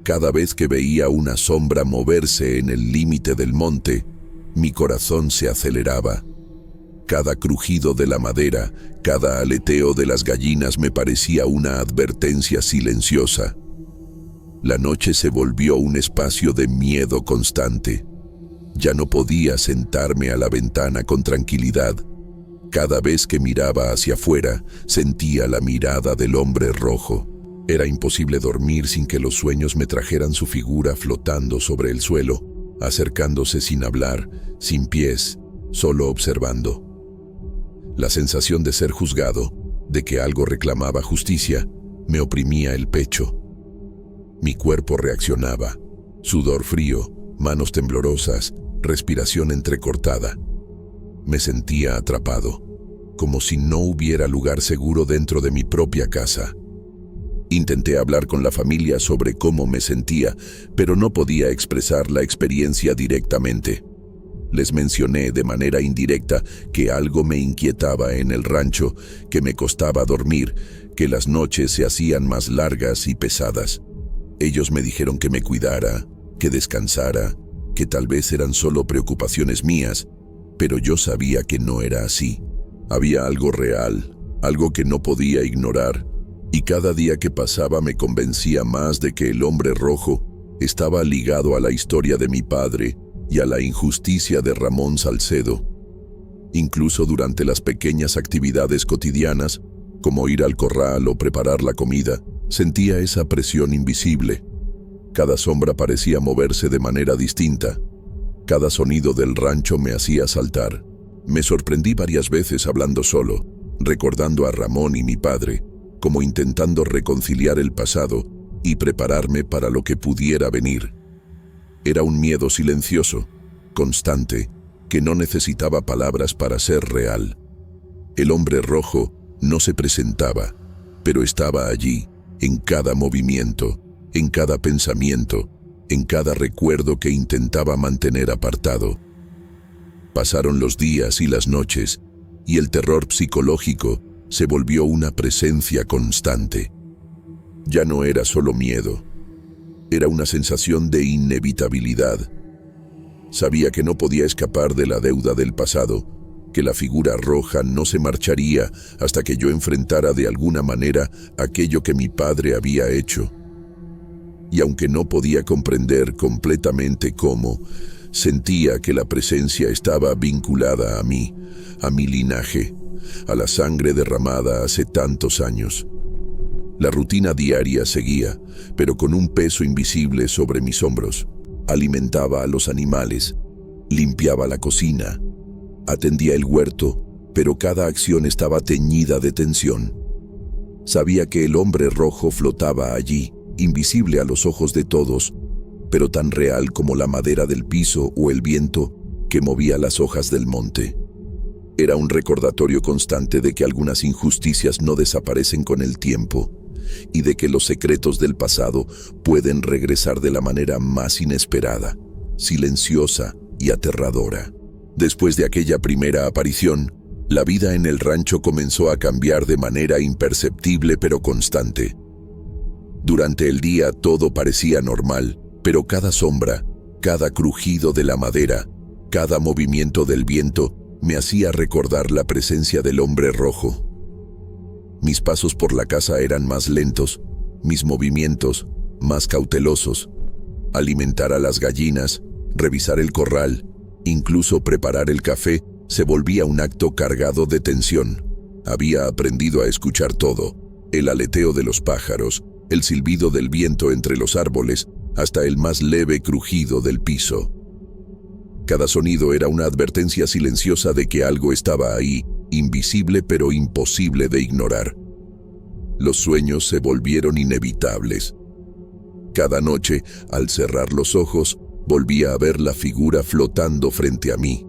Cada vez que veía una sombra moverse en el límite del monte, mi corazón se aceleraba. Cada crujido de la madera, cada aleteo de las gallinas me parecía una advertencia silenciosa. La noche se volvió un espacio de miedo constante. Ya no podía sentarme a la ventana con tranquilidad. Cada vez que miraba hacia afuera, sentía la mirada del hombre rojo. Era imposible dormir sin que los sueños me trajeran su figura flotando sobre el suelo, acercándose sin hablar, sin pies, solo observando. La sensación de ser juzgado, de que algo reclamaba justicia, me oprimía el pecho. Mi cuerpo reaccionaba, sudor frío, manos temblorosas, respiración entrecortada. Me sentía atrapado, como si no hubiera lugar seguro dentro de mi propia casa. Intenté hablar con la familia sobre cómo me sentía, pero no podía expresar la experiencia directamente. Les mencioné de manera indirecta que algo me inquietaba en el rancho, que me costaba dormir, que las noches se hacían más largas y pesadas. Ellos me dijeron que me cuidara, que descansara, que tal vez eran solo preocupaciones mías, pero yo sabía que no era así. Había algo real, algo que no podía ignorar, y cada día que pasaba me convencía más de que el hombre rojo estaba ligado a la historia de mi padre y a la injusticia de Ramón Salcedo. Incluso durante las pequeñas actividades cotidianas, como ir al corral o preparar la comida, sentía esa presión invisible. Cada sombra parecía moverse de manera distinta. Cada sonido del rancho me hacía saltar. Me sorprendí varias veces hablando solo, recordando a Ramón y mi padre, como intentando reconciliar el pasado y prepararme para lo que pudiera venir. Era un miedo silencioso, constante, que no necesitaba palabras para ser real. El hombre rojo no se presentaba, pero estaba allí, en cada movimiento, en cada pensamiento, en cada recuerdo que intentaba mantener apartado. Pasaron los días y las noches, y el terror psicológico se volvió una presencia constante. Ya no era solo miedo, era una sensación de inevitabilidad. Sabía que no podía escapar de la deuda del pasado, que la figura roja no se marcharía hasta que yo enfrentara de alguna manera aquello que mi padre había hecho. Y aunque no podía comprender completamente cómo, sentía que la presencia estaba vinculada a mí, a mi linaje, a la sangre derramada hace tantos años. La rutina diaria seguía, pero con un peso invisible sobre mis hombros. Alimentaba a los animales, limpiaba la cocina, atendía el huerto, pero cada acción estaba teñida de tensión. Sabía que el hombre rojo flotaba allí, invisible a los ojos de todos, pero tan real como la madera del piso o el viento que movía las hojas del monte. Era un recordatorio constante de que algunas injusticias no desaparecen con el tiempo y de que los secretos del pasado pueden regresar de la manera más inesperada, silenciosa y aterradora. Después de aquella primera aparición, la vida en el rancho comenzó a cambiar de manera imperceptible pero constante. Durante el día todo parecía normal, pero cada sombra, cada crujido de la madera, cada movimiento del viento me hacía recordar la presencia del hombre rojo. Mis pasos por la casa eran más lentos, mis movimientos más cautelosos. Alimentar a las gallinas, revisar el corral, incluso preparar el café, se volvía un acto cargado de tensión. Había aprendido a escuchar todo, el aleteo de los pájaros, el silbido del viento entre los árboles, hasta el más leve crujido del piso. Cada sonido era una advertencia silenciosa de que algo estaba ahí, invisible pero imposible de ignorar. Los sueños se volvieron inevitables. Cada noche, al cerrar los ojos, volvía a ver la figura flotando frente a mí.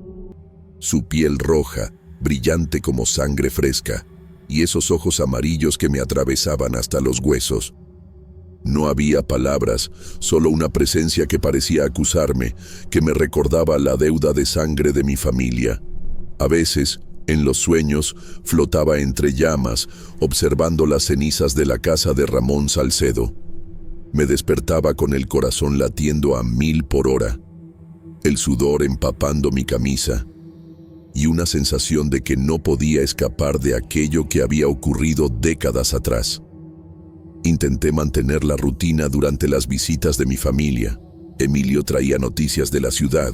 Su piel roja, brillante como sangre fresca, y esos ojos amarillos que me atravesaban hasta los huesos. No había palabras, solo una presencia que parecía acusarme, que me recordaba la deuda de sangre de mi familia. A veces, en los sueños, flotaba entre llamas, observando las cenizas de la casa de Ramón Salcedo. Me despertaba con el corazón latiendo a 1000 por hora, el sudor empapando mi camisa, y una sensación de que no podía escapar de aquello que había ocurrido décadas atrás. Intenté mantener la rutina durante las visitas de mi familia. Emilio traía noticias de la ciudad,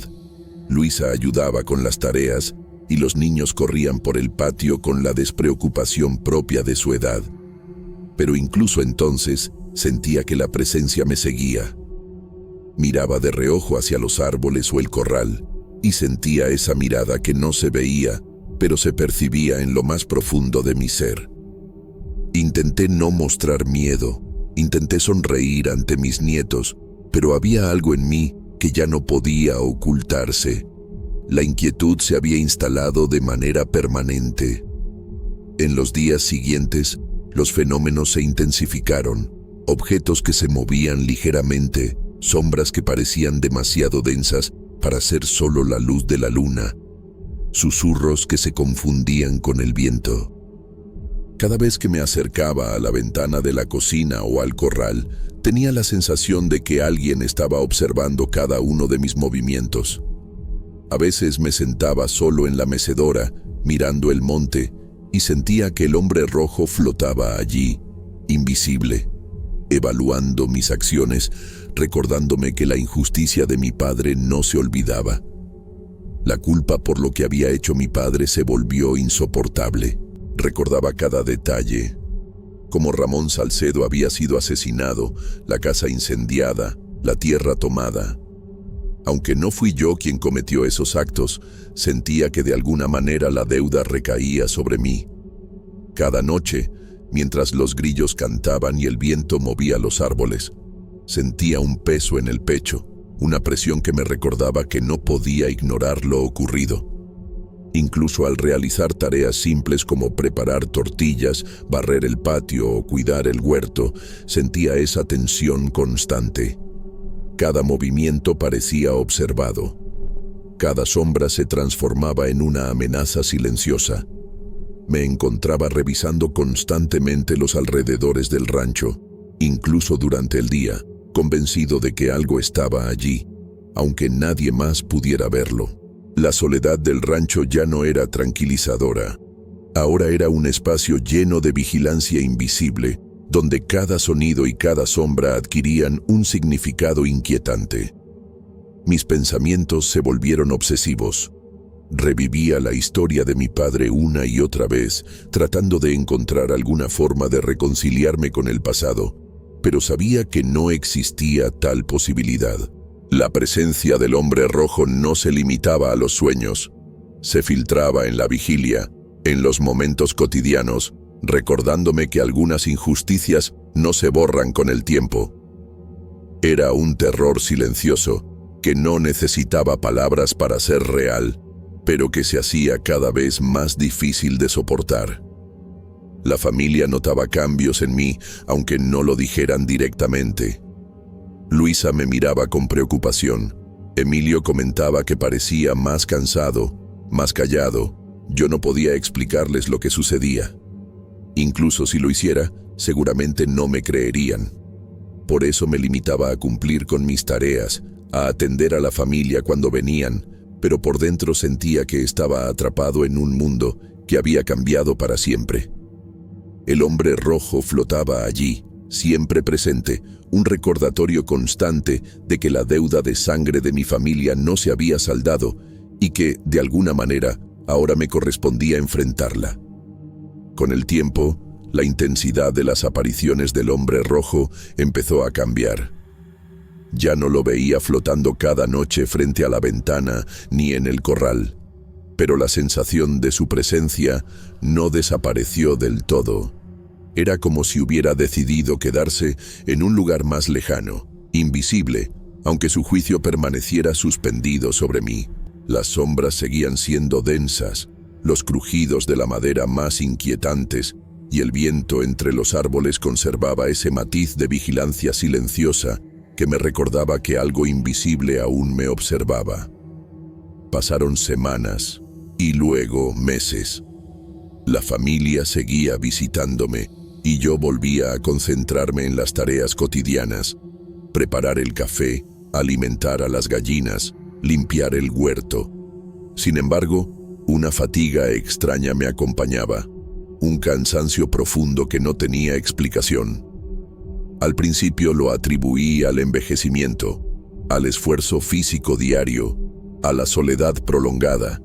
Luisa ayudaba con las tareas y los niños corrían por el patio con la despreocupación propia de su edad. Pero incluso entonces sentía que la presencia me seguía. Miraba de reojo hacia los árboles o el corral y sentía esa mirada que no se veía, pero se percibía en lo más profundo de mi ser. Intenté no mostrar miedo, intenté sonreír ante mis nietos, pero había algo en mí que ya no podía ocultarse. La inquietud se había instalado de manera permanente. En los días siguientes, los fenómenos se intensificaron. Objetos que se movían ligeramente, sombras que parecían demasiado densas para ser solo la luz de la luna, susurros que se confundían con el viento. Cada vez que me acercaba a la ventana de la cocina o al corral, tenía la sensación de que alguien estaba observando cada uno de mis movimientos. A veces me sentaba solo en la mecedora, mirando el monte, y sentía que el hombre rojo flotaba allí, invisible, evaluando mis acciones, recordándome que la injusticia de mi padre no se olvidaba. La culpa por lo que había hecho mi padre se volvió insoportable. Recordaba cada detalle, cómo Ramón Salcedo había sido asesinado, la casa incendiada, la tierra tomada. Aunque no fui yo quien cometió esos actos, sentía que de alguna manera la deuda recaía sobre mí. Cada noche, mientras los grillos cantaban y el viento movía los árboles, sentía un peso en el pecho, una presión que me recordaba que no podía ignorar lo ocurrido. Incluso al realizar tareas simples como preparar tortillas, barrer el patio o cuidar el huerto, sentía esa tensión constante. Cada movimiento parecía observado. Cada sombra se transformaba en una amenaza silenciosa. Me encontraba revisando constantemente los alrededores del rancho, incluso durante el día, convencido de que algo estaba allí, aunque nadie más pudiera verlo. La soledad del rancho ya no era tranquilizadora. Ahora era un espacio lleno de vigilancia invisible, donde cada sonido y cada sombra adquirían un significado inquietante. Mis pensamientos se volvieron obsesivos. Revivía la historia de mi padre una y otra vez, tratando de encontrar alguna forma de reconciliarme con el pasado, pero sabía que no existía tal posibilidad. La presencia del hombre rojo no se limitaba a los sueños. Se filtraba en la vigilia, en los momentos cotidianos, recordándome que algunas injusticias no se borran con el tiempo. Era un terror silencioso, que no necesitaba palabras para ser real, pero que se hacía cada vez más difícil de soportar. La familia notaba cambios en mí, aunque no lo dijeran directamente. Luisa me miraba con preocupación. Emilio comentaba que parecía más cansado, más callado. Yo no podía explicarles lo que sucedía. Incluso si lo hiciera, seguramente no me creerían. Por eso me limitaba a cumplir con mis tareas, a atender a la familia cuando venían, pero por dentro sentía que estaba atrapado en un mundo que había cambiado para siempre. El hombre rojo flotaba allí, siempre presente, un recordatorio constante de que la deuda de sangre de mi familia no se había saldado y que, de alguna manera, ahora me correspondía enfrentarla. Con el tiempo, la intensidad de las apariciones del hombre rojo empezó a cambiar. Ya no lo veía flotando cada noche frente a la ventana ni en el corral, pero la sensación de su presencia no desapareció del todo. Era como si hubiera decidido quedarse en un lugar más lejano, invisible, aunque su juicio permaneciera suspendido sobre mí. Las sombras seguían siendo densas, los crujidos de la madera más inquietantes, y el viento entre los árboles conservaba ese matiz de vigilancia silenciosa que me recordaba que algo invisible aún me observaba. Pasaron semanas y luego meses. La familia seguía visitándome y yo volvía a concentrarme en las tareas cotidianas: preparar el café, alimentar a las gallinas, limpiar el huerto. Sin embargo, una fatiga extraña me acompañaba, un cansancio profundo que no tenía explicación. Al principio lo atribuí al envejecimiento, al esfuerzo físico diario, a la soledad prolongada,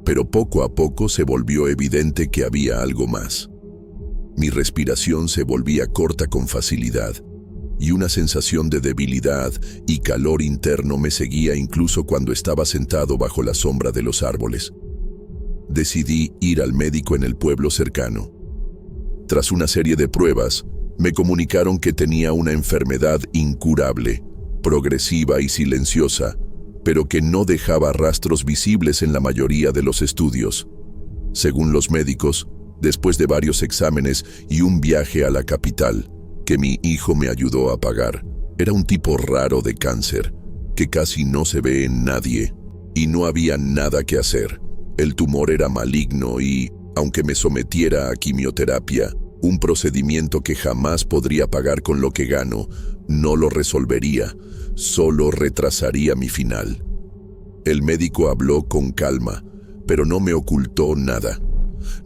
pero poco a poco se volvió evidente que había algo más. Mi respiración se volvía corta con facilidad, y una sensación de debilidad y calor interno me seguía incluso cuando estaba sentado bajo la sombra de los árboles. Decidí ir al médico en el pueblo cercano. Tras una serie de pruebas, me comunicaron que tenía una enfermedad incurable, progresiva y silenciosa, pero que no dejaba rastros visibles en la mayoría de los estudios. Según los médicos, después de varios exámenes y un viaje a la capital, que mi hijo me ayudó a pagar, era un tipo raro de cáncer, que casi no se ve en nadie, y no había nada que hacer. El tumor era maligno y, aunque me sometiera a quimioterapia, un procedimiento que jamás podría pagar con lo que gano, no lo resolvería, solo retrasaría mi final. El médico habló con calma, pero no me ocultó nada.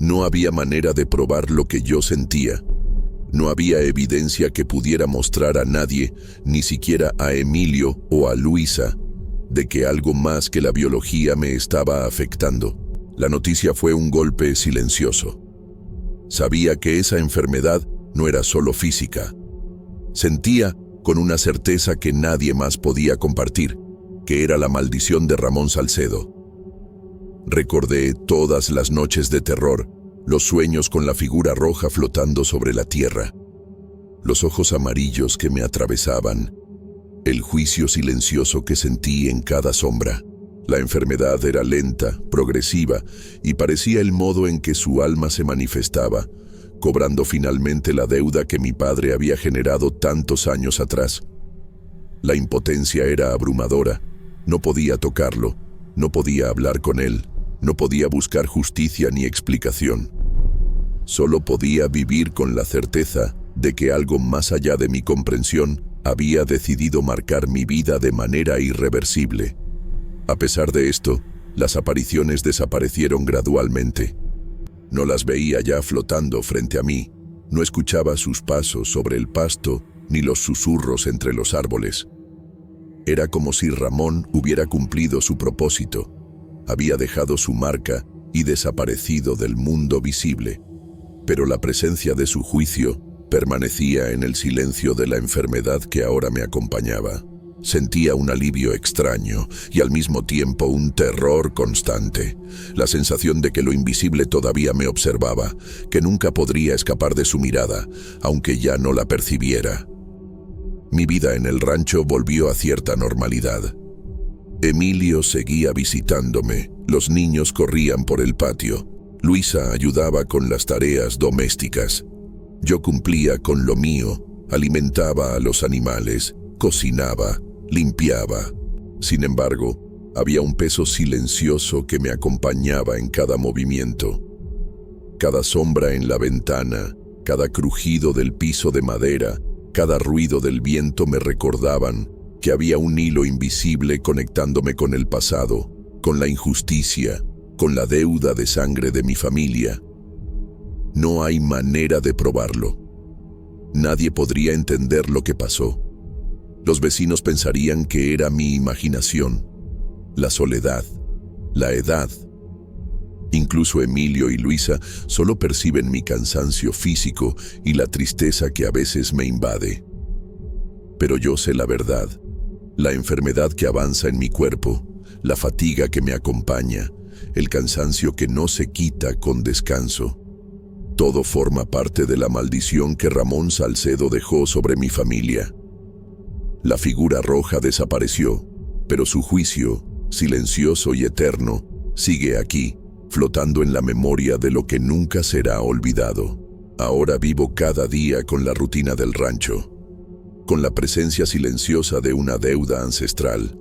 No había manera de probar lo que yo sentía. No había evidencia que pudiera mostrar a nadie, ni siquiera a Emilio o a Luisa, de que algo más que la biología me estaba afectando. La noticia fue un golpe silencioso. Sabía que esa enfermedad no era solo física. Sentía con una certeza que nadie más podía compartir, que era la maldición de Ramón Salcedo. Recordé todas las noches de terror, los sueños con la figura roja flotando sobre la tierra, los ojos amarillos que me atravesaban, el juicio silencioso que sentí en cada sombra. La enfermedad era lenta, progresiva, y parecía el modo en que su alma se manifestaba, cobrando finalmente la deuda que mi padre había generado tantos años atrás. La impotencia era abrumadora. No podía tocarlo, no podía hablar con él, no podía buscar justicia ni explicación. Solo podía vivir con la certeza de que algo más allá de mi comprensión había decidido marcar mi vida de manera irreversible. A pesar de esto, Las apariciones desaparecieron gradualmente. No las veía ya flotando frente a mí, no escuchaba sus pasos sobre el pasto ni los susurros entre los árboles. Era como si Ramón hubiera cumplido su propósito, había dejado su marca y desaparecido del mundo visible, pero la presencia de su juicio permanecía en el silencio de la enfermedad que ahora me acompañaba. Sentía un alivio extraño y al mismo tiempo un terror constante, la sensación de que lo invisible todavía me observaba, que nunca podría escapar de su mirada, aunque ya no la percibiera. Mi vida en el rancho volvió a cierta normalidad. Emilio seguía visitándome, los niños corrían por el patio, Luisa ayudaba con las tareas domésticas. Yo cumplía con lo mío, alimentaba a los animales, cocinaba, limpiaba. Sin embargo, había un peso silencioso que me acompañaba en cada movimiento. Cada sombra en la ventana, cada crujido del piso de madera, cada ruido del viento me recordaban que había un hilo invisible conectándome con el pasado, con la injusticia, con la deuda de sangre de mi familia. No hay manera de probarlo. Nadie podría entender lo que pasó. Los vecinos pensarían que era mi imaginación, la soledad, la edad. Incluso Emilio y Luisa solo perciben mi cansancio físico y la tristeza que a veces me invade. Pero yo sé la verdad, la enfermedad que avanza en mi cuerpo, la fatiga que me acompaña, el cansancio que no se quita con descanso. Todo forma parte de la maldición que Ramón Salcedo dejó sobre mi familia. La figura roja desapareció, pero su juicio, silencioso y eterno, sigue aquí, flotando en la memoria de lo que nunca será olvidado. Ahora vivo cada día con la rutina del rancho, con la presencia silenciosa de una deuda ancestral,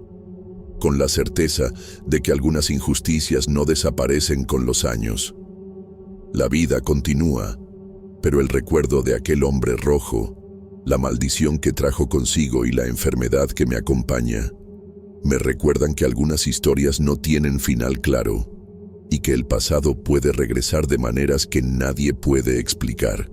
con la certeza de que algunas injusticias no desaparecen con los años. La vida continúa, pero el recuerdo de aquel hombre rojo, la maldición que trajo consigo y la enfermedad que me acompaña, me recuerdan que algunas historias no tienen final claro y que el pasado puede regresar de maneras que nadie puede explicar.